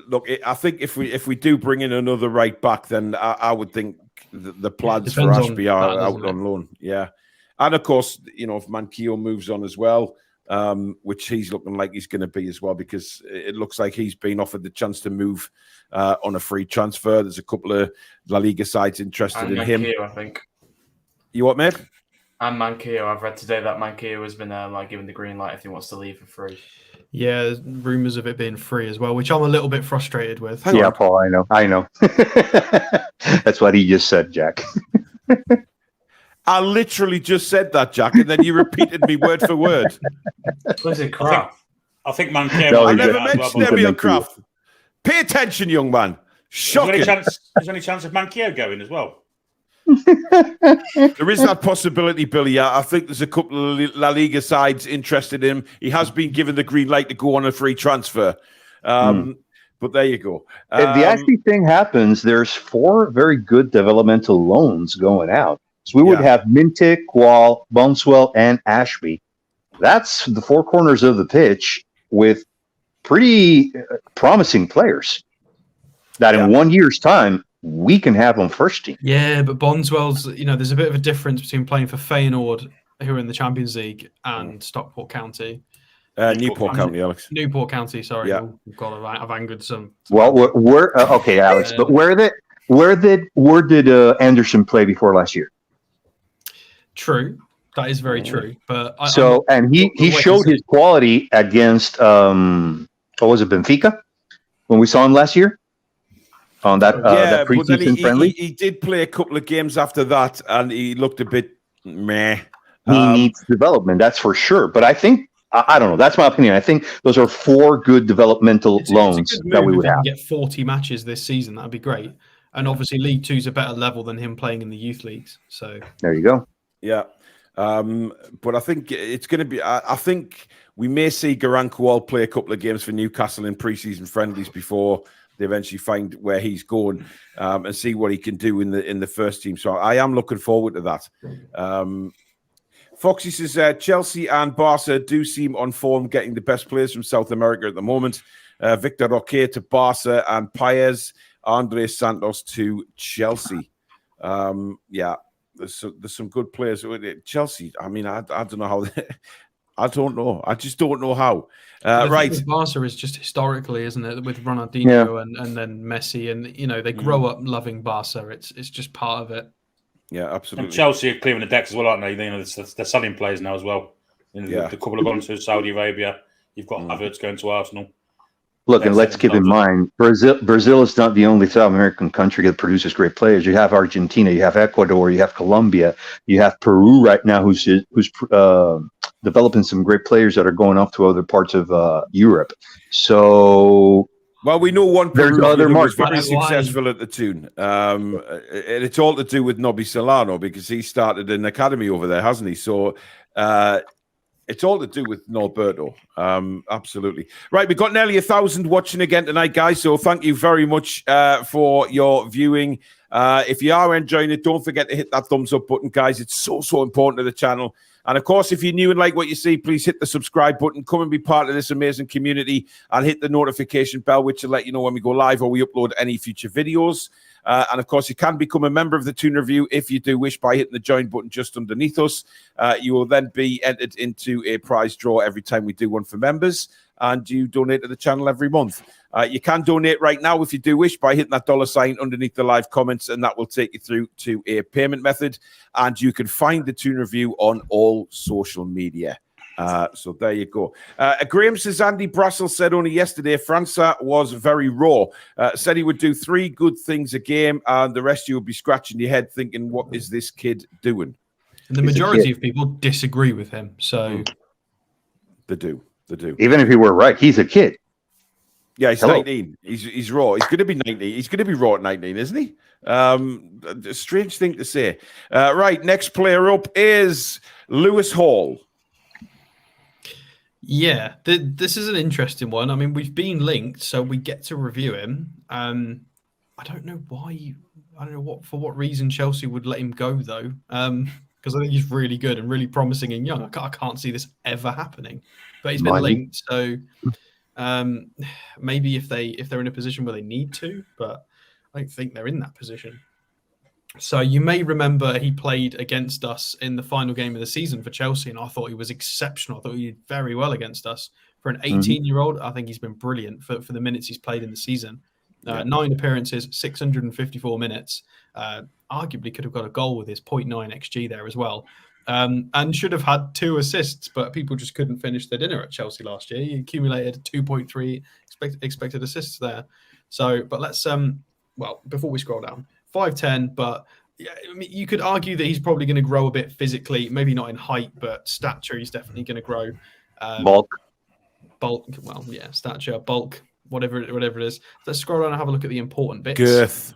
Look, I think if we do bring in another right back, then I would think the plans for Ashby are out on loan. Yeah, and of course, if Manquillo moves on as well, which he's looking like he's going to be as well, because it looks like he's been offered the chance to move on a free transfer. There's a couple of La Liga sides interested in him. I think. You what, mate? And Manquillo. I've read today that Manquillo has been given the green light if he wants to leave for free. Yeah, there's rumours of it being free as well, which I'm a little bit frustrated with. Yeah, Paul, I know. That's what he just said, Jack. I literally just said that, Jack, and then you repeated me word for word. Was it crap? I think Manquillo. I never mentioned Emil Kraft. Pay attention, young man. Shocking. Is there any chance of Manquillo going as well? There is that possibility, Billy. I think there's a couple of La Liga sides interested in him. He has been given the green light to go on a free transfer. But there you go. If the Ashby thing happens, there's 4 very good developmental loans going out. So we would have Mintic, Wall, Bonswell, and Ashby. That's the 4 corners of the pitch with pretty promising players that in 1 year's time, we can have on first team. Yeah, but Bonswell's, there's a bit of a difference between playing for Feyenoord, who are in the Champions League, and Stockport County. Newport County, Alex. Newport County, sorry. Yeah. Oh, God, I've angered some. Well, we're okay, Alex, but where did Anderson play before last year? True. That is very true. But he showed his quality against what was it, Benfica, when we saw him last year on that preseason friendly. He did play a couple of games after that, and he looked a bit meh. He needs development, that's for sure. But I think, I don't know, that's my opinion. I think those are 4 good developmental loans it's a good that we move would if he have. can get 40 matches this season. That'd be great. And obviously, League Two is a better level than him playing in the youth leagues. So There you go. Yeah. But I think it's going to be, I think we may see Garant Kowal play a couple of games for Newcastle in preseason friendlies before they eventually find where he's going, and see what he can do in the first team. So I am looking forward to that. Foxy says Chelsea and Barca do seem on form, getting the best players from South America at the moment. Victor Roque to Barca and Paez, Andres Santos to Chelsea. Yeah, there's some good players. Chelsea, I mean, I don't know how. I don't know. I just don't know how. Right. With Barca is just historically, isn't it, with Ronaldinho and then Messi, and they grow up loving Barca. It's just part of it. Yeah, absolutely. And Chelsea are clearing the decks as well, aren't they? They're selling players now as well. The couple have gone to Saudi Arabia. You've got Havertz going to Arsenal. Look, and let's keep in mind, Brazil is not the only South American country that produces great players. You have Argentina, you have Ecuador, you have Colombia, you have Peru right now, who's developing some great players that are going off to other parts of Europe. So, well, we know one there's other was very markets. successful at the Toon, and it's all to do with Nobby Solano because he started an academy over there, hasn't he? So. It's all to do with Norberto. Absolutely. Right, we've got nearly 1,000 watching again tonight, guys. So thank you very much for your viewing. If you are enjoying it, don't forget to hit that thumbs up button, guys. It's so important to the channel. And of course, if you're new and like what you see, please hit the subscribe button. Come and be part of this amazing community and hit the notification bell, which will let you know when we go live or we upload any future videos. And of course, you can become a member of the Toon Review if you do wish by hitting the join button just underneath us. You will then be entered into a prize draw every time we do one for members, and you donate to the channel every month. You can donate right now if you do wish by hitting that $ underneath the live comments, and that will take you through to a payment method. And you can find the Toon Review on all social media. So there you go. Graham says Andy Brassel said only yesterday Franca was very raw. Said he would do 3 good things a game, and the rest you would be scratching your head thinking, what is this kid doing? And the majority of people disagree with him. So They do. even if he were right, he's a kid. Yeah, he's 19. He's raw. He's going to be 19. He's going to be raw at 19, isn't he? A strange thing to say. Right, next player up is Lewis Hall. Yeah, this is an interesting one. I mean, we've been linked, so we get to review him. I don't know why. I don't know for what reason Chelsea would let him go though. Because I think he's really good and really promising and young. I can't see this ever happening. But he's been linked, so maybe if they're in a position where they need to, but I don't think they're in that position. So you may remember he played against us in the final game of the season for Chelsea, and I thought he was exceptional. I thought he did very well against us. For an 18-year-old, I think he's been brilliant for the minutes he's played in the season. 9 appearances, 654 minutes. Arguably could have got a goal with his 0.9 XG there as well. And should have had 2 assists, but people just couldn't finish their dinner at Chelsea last year. He accumulated 2.3 expected assists there. So, but let's, before we scroll down, 5'10", but I mean, you could argue that he's probably going to grow a bit physically, maybe not in height, but stature, he's definitely going to grow. Bulk, well, yeah, stature, bulk, whatever it is. Let's scroll down and have a look at the important bits. Girth.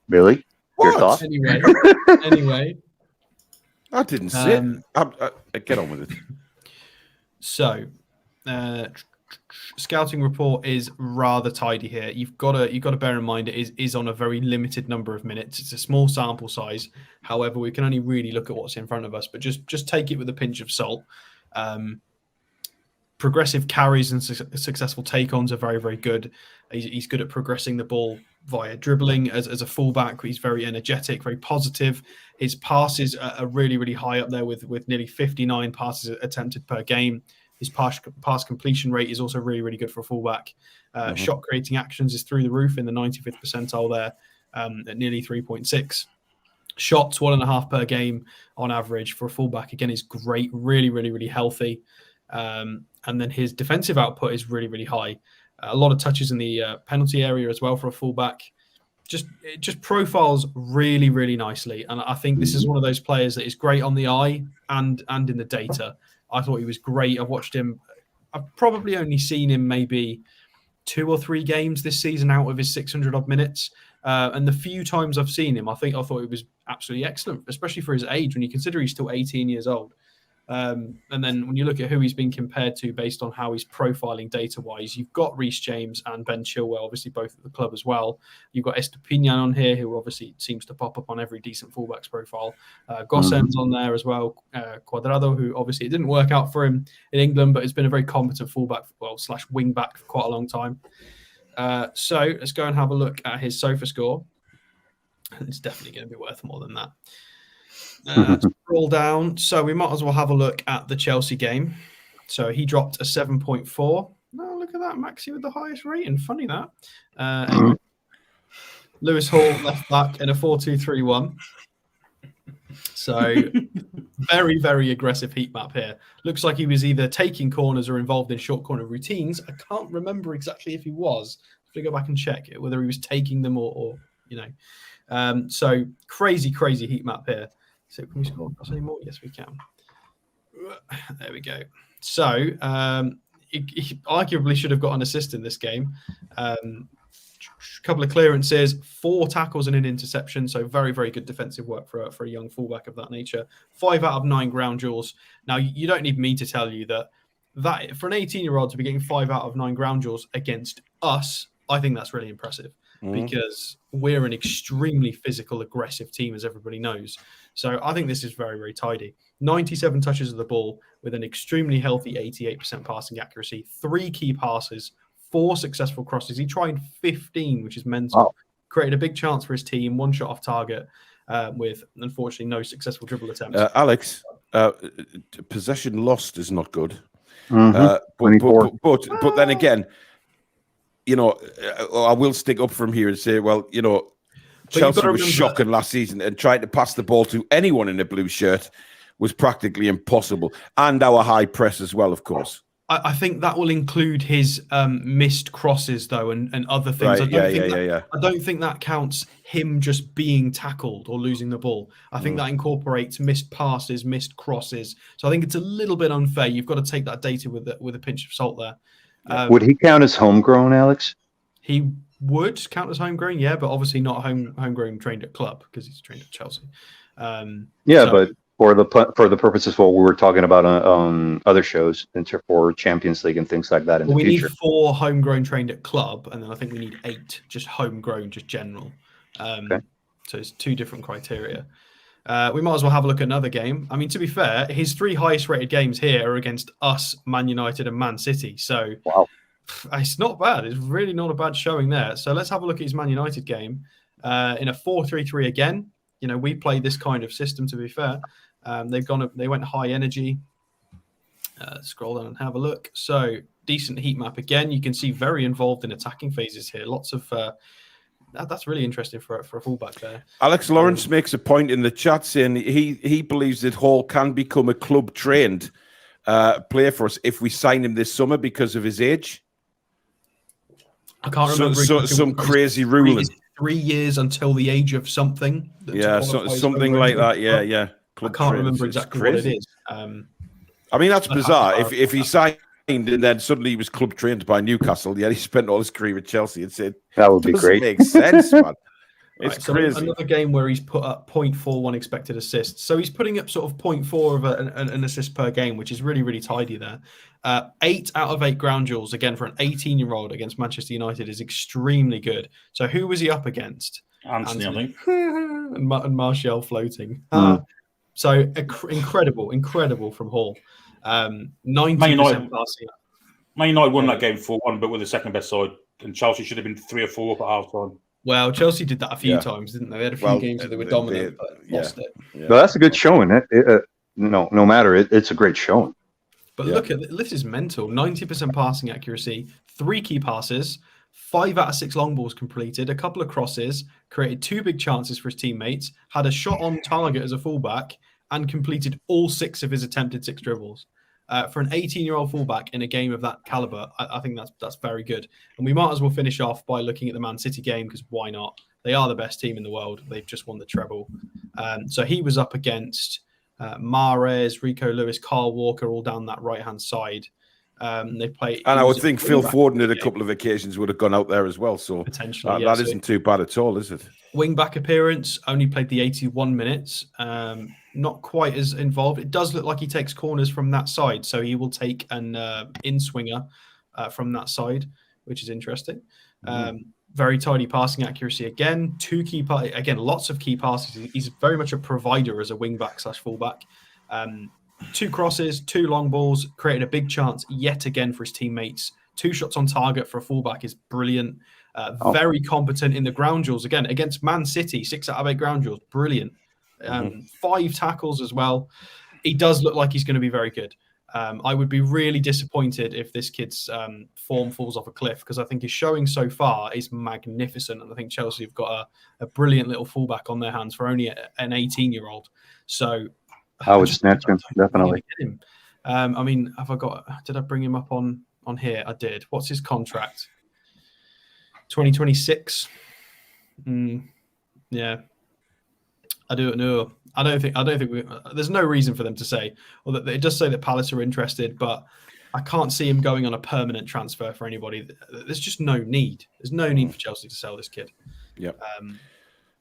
Billy, your thoughts? Anyway. I didn't see it. Get on with it. So, scouting report is rather tidy here. You've got to bear in mind it is on a very limited number of minutes. It's a small sample size. However, we can only really look at what's in front of us, but just take it with a pinch of salt. Progressive carries and successful take-ons are very, very good. He's good at progressing the ball via dribbling as a fullback. He's very energetic, very positive. His passes are really, really high up there with nearly 59 passes attempted per game. His pass completion rate is also really, really good for a fullback. Shot creating actions is through the roof in the 95th percentile there at nearly 3.6. Shots 1.5 per game on average for a fullback, again, is great. Really, really, really healthy. And then his defensive output is really, really high. A lot of touches in the penalty area as well for a fullback. it just profiles really, really nicely. And I think this is one of those players that is great on the eye and in the data. I thought he was great. I've watched him. I've probably only seen him maybe 2 or 3 games this season out of his 600 odd minutes. And the few times I've seen him, I thought he was absolutely excellent, especially for his age when you consider he's still 18 years old. And then when you look at who he's been compared to based on how he's profiling data-wise, you've got Reece James and Ben Chilwell, obviously both at the club as well. You've got Estupiñán on here, who obviously seems to pop up on every decent fullback's profile. Gossen's on there as well. Cuadrado, who obviously it didn't work out for him in England, but has been a very competent fullback, / wing back for quite a long time. So let's go and have a look at his SOFA score. It's definitely going to be worth more than that. Scroll down. So we might as well have a look at the Chelsea game. So he dropped a 7.4. Oh, look at that. Maxi with the highest rating. Funny that. Anyway. Lewis Hall left back in a 4-2-3-1. So very, very aggressive heat map here. Looks like he was either taking corners or involved in short corner routines. I can't remember exactly if he was. I'm going to go back and check it, whether he was taking them or so crazy heat map here. So can we score across any more? Yes, we can. There we go. So he arguably should have got an assist in this game. A couple of clearances, 4 tackles and an interception. So very, very good defensive work for a young fullback of that nature. 5 out of 9 ground duels. Now, you don't need me to tell you that for an 18-year-old to be getting 5 out of 9 ground duels against us, I think that's really impressive. Because we're an extremely physical, aggressive team, as everybody knows. So I think this is very, very tidy. 97 touches of the ball with an extremely healthy 88% passing accuracy, 3 key passes, 4 successful crosses. He tried 15, which is mental. Wow. Created a big chance for his team, 1 shot off target with, unfortunately, no successful dribble attempts. Alex, possession lost is not good. Mm-hmm. But then again, I will stick up from here and say, well, Chelsea was shocking last season, and trying to pass the ball to anyone in a blue shirt was practically impossible. And our high press as well, of course. I think that will include his missed crosses, though, and other things. Right. I don't think that counts him just being tackled or losing the ball. I think that incorporates missed passes, missed crosses. So I think it's a little bit unfair. You've got to take that data with a pinch of salt there. Would he count as homegrown, Alex? He would count as homegrown, yeah, but obviously not homegrown trained at club because he's trained at Chelsea. But for the purposes of what we were talking about on other shows, for Champions League and things like that in the future. We need 4 homegrown trained at club, and then I think we need 8 just homegrown, just general. Okay. So it's 2 different criteria. We might as well have a look at another game. I mean, to be fair, his 3 highest rated games here are against us, Man United and Man City. So wow. It's not bad. It's really not a bad showing there. So let's have a look at his Man United game. In a 4-3-3 again. We play this kind of system, to be fair. They went high energy. Scroll down and have a look. So decent heat map again. You can see very involved in attacking phases here. Lots of... that's really interesting for a fullback there. Alex Lawrence makes a point in the chat saying he believes that Hall can become a club-trained player for us if we sign him this summer because of his age. I can't remember. Some crazy ruling. 3 years until the age of something. Yeah, something like that. Yeah. I can't remember exactly what it is. I mean, that's bizarre. If he signed and then suddenly he was club trained by Newcastle, he spent all his career at Chelsea and said, that would be great. Makes sense, man. It's crazy. So another game where he's put up 0.41 expected assists. So he's putting up sort of 0.4 of an assist per game, which is really, really tidy there. 8 out of 8 ground duels, again, for an 18-year-old against Manchester United is extremely good. So who was he up against? Anthony, I think. and Martial floating. So incredible from Hall. 90% passing. Man United won that game 4-1, but with the second best side, and Chelsea should have been 3 or 4 up at half time. Well, Chelsea did that a few times, didn't they? They had a few games where they were dominant, but lost it. Yeah. But that's a good showing. No matter, it's a great showing. But look at this is mental. 90% passing accuracy, 3 key passes, 5 out of 6 long balls completed, a couple of crosses, created 2 big chances for his teammates, had a shot on target as a fullback, and completed all 6 of his attempted 6 dribbles. For an 18-year-old fullback in a game of that caliber, I think that's very good. And we might as well finish off by looking at the Man City game, because why not? They are the best team in the world. They've just won the treble. So he was up against Mahrez, Rico Lewis, Carl Walker, all down that right-hand side. They play, and I would think Phil Foden at a couple of occasions would have gone out there as well. So potentially, that isn't too bad at all, is it? Wing-back appearance, only played the 81 minutes. Not quite as involved. It does look like he takes corners from that side, so he will take an in-swinger from that side, which is interesting. Very tidy passing accuracy again. Lots of key passes. He's very much a provider as a wing-back / full-back. 2 crosses, 2 long balls, created a big chance yet again for his teammates. 2 shots on target for a fullback is brilliant. Very competent in the ground duels. Again, against Man City, 6 out of 8 ground duels. Brilliant. 5 tackles as well. He does look like he's going to be very good. I would be really disappointed if this kid's form falls off a cliff, because I think his showing so far is magnificent. And I think Chelsea have got a brilliant little fullback on their hands for only an 18-year-old. So I would snatch him, definitely. I mean, did I bring him up on here? I did. What's his contract? 2026. Yeah. I don't know. I don't think there's no reason for them to say. Well, it does say that Palace are interested, but I can't see him going on a permanent transfer for anybody. There's just no need. There's no need for Chelsea to sell this kid. Yeah.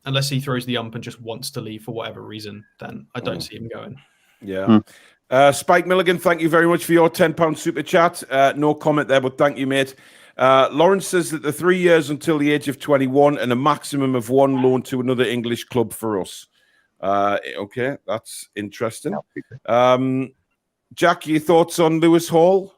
Unless he throws the ump and just wants to leave for whatever reason, then I don't see him going. Yeah. Spike Milligan, thank you very much for your £10 super chat. No comment there, but thank you, mate. Lawrence says that the 3 years until the age of 21 and a maximum of 1 loan to another English club for us. Okay, that's interesting. Jack, your thoughts on Lewis Hall?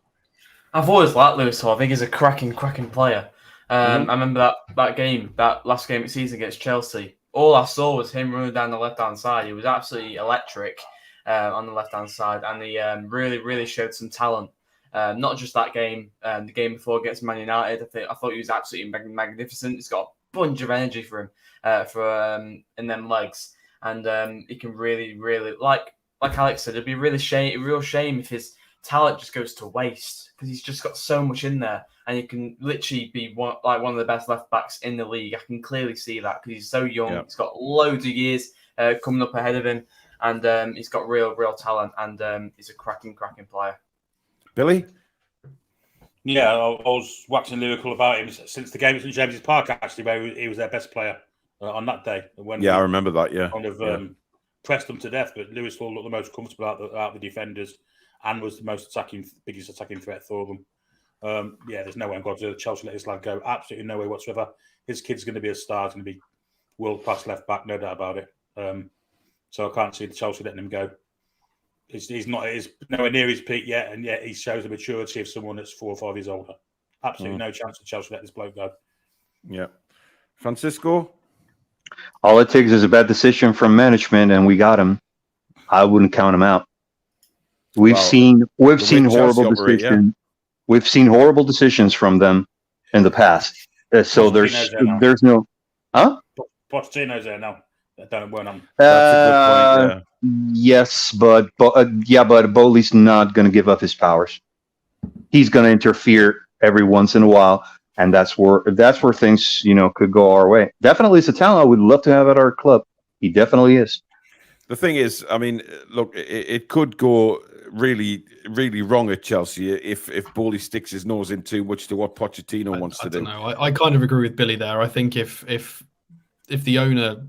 I've always liked Lewis Hall. I think he's a cracking player. I remember that last game of the season against Chelsea. All I saw was him running down the left-hand side. He was absolutely electric on the left-hand side, and he really showed some talent. Not just that game, the game before against Man United. I thought he was absolutely magnificent. He's got a bunch of energy for him in them legs, and he can really like Alex said. It'd be a real shame if his talent just goes to waste, because he's just got so much in there, and he can literally be one of the best left backs in the league. I can clearly see that because he's so young. Yeah. He's got loads of years coming up ahead of him, and he's got real talent, and he's a cracking player. Billy? Yeah, I was waxing lyrical about him since the game at St James's Park, actually, where he was their best player on that day. I remember that, yeah. Kind of pressed them to death, but Lewis Hall looked the most comfortable out the defenders and was the biggest attacking threat for them. There's no way in God's earth Chelsea let this lad go. Absolutely no way whatsoever. His kid's going to be a star. He's going to be world-class left-back, no doubt about it. So I can't see Chelsea letting him go. He's nowhere near his peak yet, and yet he shows the maturity of someone that's 4 or 5 years older. Absolutely no chance of Chelsea let this bloke go. Yeah. Francisco? All it takes is a bad decision from management, and we got him. I wouldn't count him out. We've seen horrible decisions. Yeah. We've seen horrible decisions from them in the past. So there's no, huh? Pochettino's there now. Don't burn him. That's a good point. Yeah. Yes, but Bowley's not going to give up his powers. He's going to interfere every once in a while, and that's where things could go our way. Definitely, it's a talent I would love to have at our club. He definitely is. The thing is, I mean, look, it could go really, really wrong at Chelsea if Bowley sticks his nose in too much to what Pochettino wants to do. I don't know. I kind of agree with Billy there. I think if the owner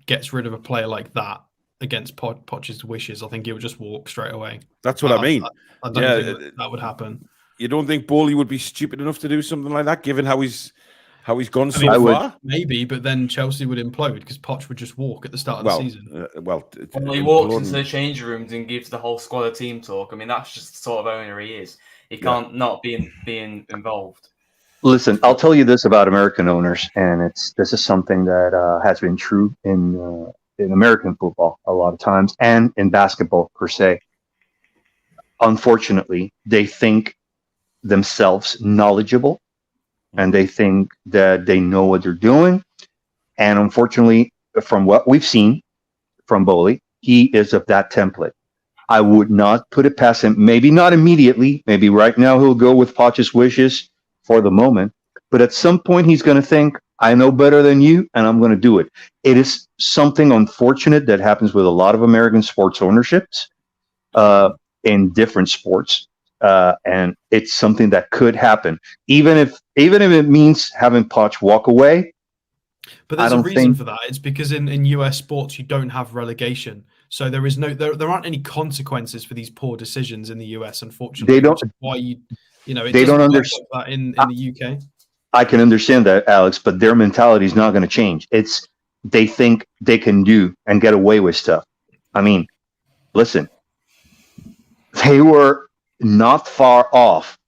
gets rid of a player like that against Poch's wishes, I think he would just walk straight away. That's what I mean. I don't think that would happen. You don't think Bowley would be stupid enough to do something like that, given how he's gone so far? Maybe, but then Chelsea would implode because Poch would just walk at the start of the season. He walks into the change rooms and gives the whole squad a team talk. I mean, that's just the sort of owner he is. He can't not be involved. Listen, I'll tell you this about American owners, and this is something that has been true in American football a lot of times, and in basketball per se. Unfortunately, they think themselves knowledgeable, and they think that they know what they're doing. And unfortunately, from what we've seen from Bowley, he is of that template. I would not put it past him. Maybe not immediately. Maybe right now he'll go with Poch's wishes for the moment. But at some point, he's going to think, I know better than you, and I'm going to do it. It is something unfortunate that happens with a lot of American sports ownerships in different sports, and it's something that could happen, even if it means having Poch walk away. But there's a reason for that. It's because in US sports you don't have relegation, so there is there aren't any consequences for these poor decisions in the US. Unfortunately, they don't. Why it they don't understand that in the UK. I can understand that, Alex, but their mentality is not going to change. It's they think they can do and get away with stuff. I mean, listen, they were not far off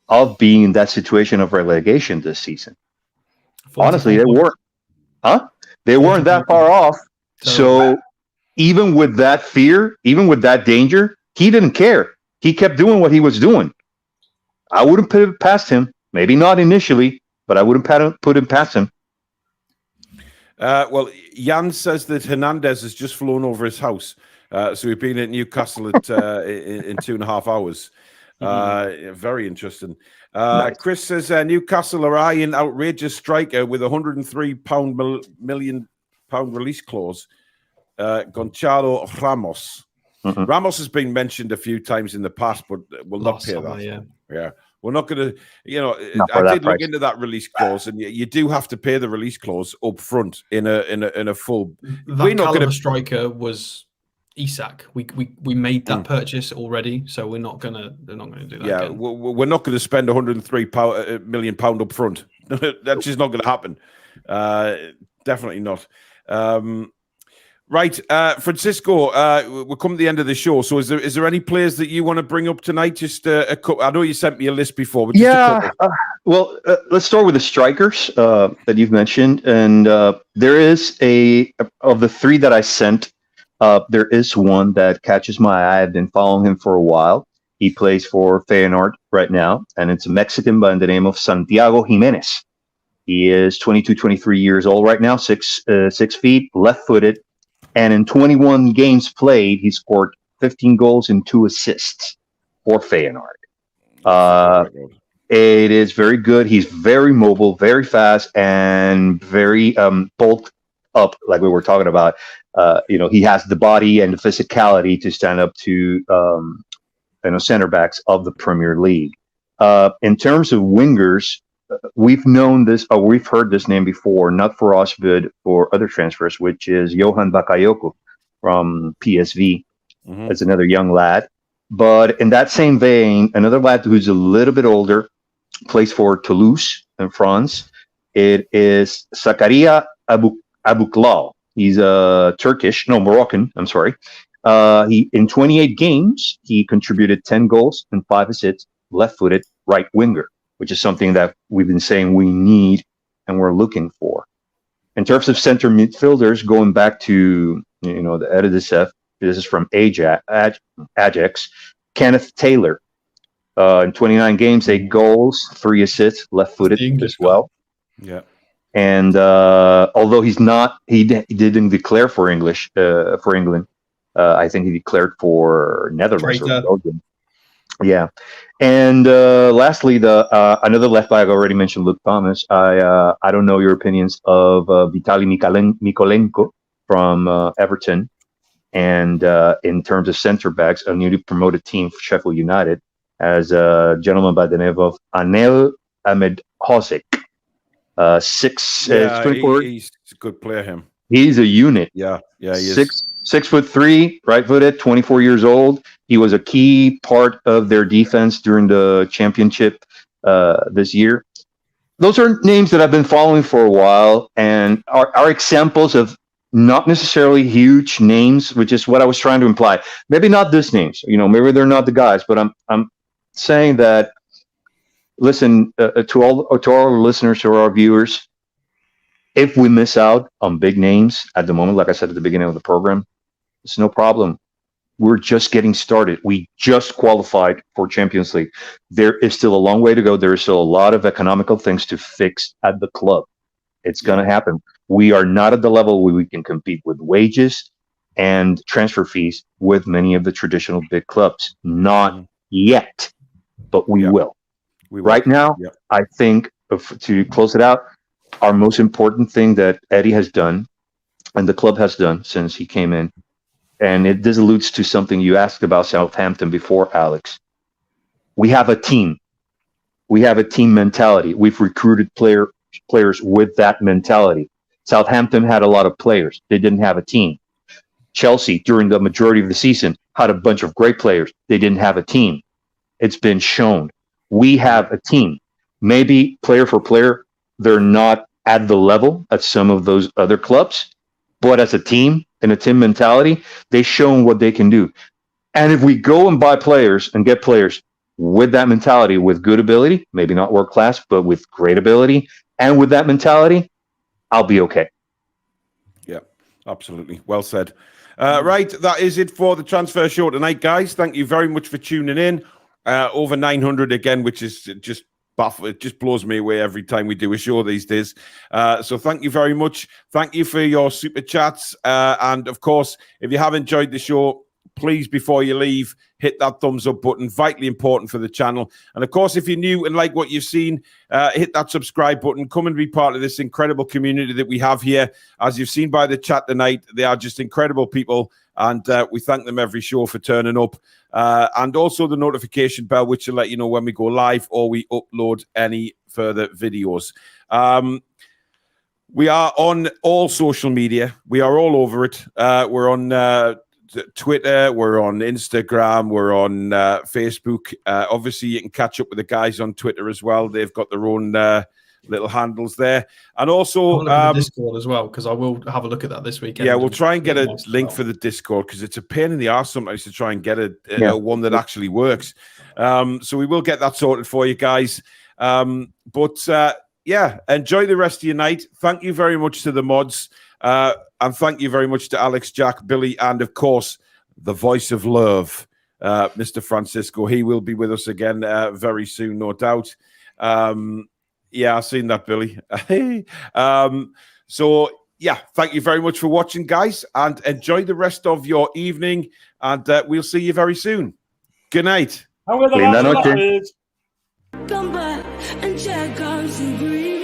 of being in that situation of relegation this season. Honestly, they weren't. They weren't that far off. So even with that fear, even with that danger, he didn't care. He kept doing what he was doing. I wouldn't put it past him. Maybe not initially, but I wouldn't put it past him. Well, Jan says that Hernandez has just flown over his house. So we've been at Newcastle in 2.5 hours. Very interesting. Nice. Chris says Newcastle are eyeing outrageous striker with £103 million release clause. Gonçalo Ramos. Ramos has been mentioned a few times in the past, but will not pay that. Yeah. We're not going to, I did look into that release clause, and you do have to pay the release clause up front in a full. That caliber striker was Isak. We made that purchase already, so we're not gonna do that. Yeah, again. We're not going to spend £103 million up front. That's just not going to happen. Definitely not. Right, Francisco, we're coming to the end of the show. So is there any players that you want to bring up tonight? Just a couple. I know you sent me a list before, but just a couple. Let's start with the strikers that you've mentioned. And there is of the three that I sent, there is one that catches my eye. I've been following him for a while. He plays for Feyenoord right now, and it's a Mexican by the name of Santiago Jimenez. He is 22, 23 years old right now, 6 feet, left-footed. And in 21 games played, he scored 15 goals and 2 assists for Feyenoord. It is very good. He's very mobile, very fast, and very bulked up, like we were talking about. He has the body and the physicality to stand up to center backs of the Premier League. In terms of wingers, we've known this, or we've heard this name before, not for us, but for other transfers, which is Johan Bakayoko from PSV. That's another young lad. But in that same vein, another lad who's a little bit older, plays for Toulouse in France. It is Zakaria Abuklal. He's Moroccan, I'm sorry. In 28 games, he contributed 10 goals and 5 assists, left-footed right winger, which is something that we've been saying we need and we're looking for. In terms of center midfielders, going back to the Eredivisie, this is from Ajax, Kenneth Taylor. In 29 games, 8 goals, 3 assists, left-footed as well. Yeah. And although he didn't declare for England. I think he declared for Netherlands or Belgium. Yeah. And lastly, another left back, I already mentioned Luke Thomas. I don't know your opinions of Vitaly Mikolenko from Everton. And in terms of center backs, a newly promoted team, Sheffield United, has a gentleman by the name of Anel Ahmedhodzic. 24. He's a good player, him. He's a unit. Yeah, he is. 6'3", right-footed, 24 years old. He was a key part of their defense during the championship this year. Those are names that I've been following for a while, and are examples of not necessarily huge names, which is what I was trying to imply. Maybe not these names, maybe they're not the guys, but I'm saying that. Listen, to all our listeners, to our viewers, if we miss out on big names at the moment, like I said at the beginning of the program, it's no problem. We're just getting started. We just qualified for Champions League. There is still a long way to go. There is still a lot of economical things to fix at the club. It's going to happen. We are not at the level where we can compete with wages and transfer fees with many of the traditional big clubs. Not yet, but we will. Right now, I think, to close it out, our most important thing that Eddie has done and the club has done since he came in, and this alludes to something you asked about Southampton before, Alex. We have a team. We have a team mentality. We've recruited players with that mentality. Southampton had a lot of players. They didn't have a team. Chelsea, during the majority of the season, had a bunch of great players. They didn't have a team. It's been shown. We have a team. Maybe player for player, they're not at the level at some of those other clubs, but as a team and a team mentality, they've shown what they can do. And if we go and buy players and get players with that mentality, with good ability, maybe not world class, but with great ability, and with that mentality, I'll be okay. Yeah, absolutely. Well said. Right, that is it for the transfer show tonight, guys. Thank you very much for tuning in. Over 900 again, which is just it just blows me away every time we do a show these days. So thank you very much. Thank you for your super chats. And of course, if you have enjoyed the show, please, before you leave, hit that thumbs up button. Vitally important for the channel. And of course, if you're new and like what you've seen, hit that subscribe button. Come and be part of this incredible community that we have here. As you've seen by the chat tonight, they are just incredible people. And we thank them every show for turning up. And also the notification bell, which will let you know when we go live or we upload any further videos. We are on all social media. We are all over it. We're on Twitter, we're on Instagram, we're on Facebook. Obviously, you can catch up with the guys on Twitter as well. They've got their own little handles there. And also the Discord as well, because I will have a look at that this weekend. Yeah, we'll try and get a link for the Discord, because it's a pain in the arse sometimes to try and get one that actually works. So we will get that sorted for you guys. Yeah, enjoy the rest of your night. Thank you very much to the mods. And thank you very much to Alex, Jack, Billy, and of course, the voice of love, Mr. Francisco. He will be with us again very soon, no doubt. Yeah, I've seen that, Billy. So, yeah, thank you very much for watching, guys, and enjoy the rest of your evening, and we'll see you very soon. Good night. Come back and check out the green.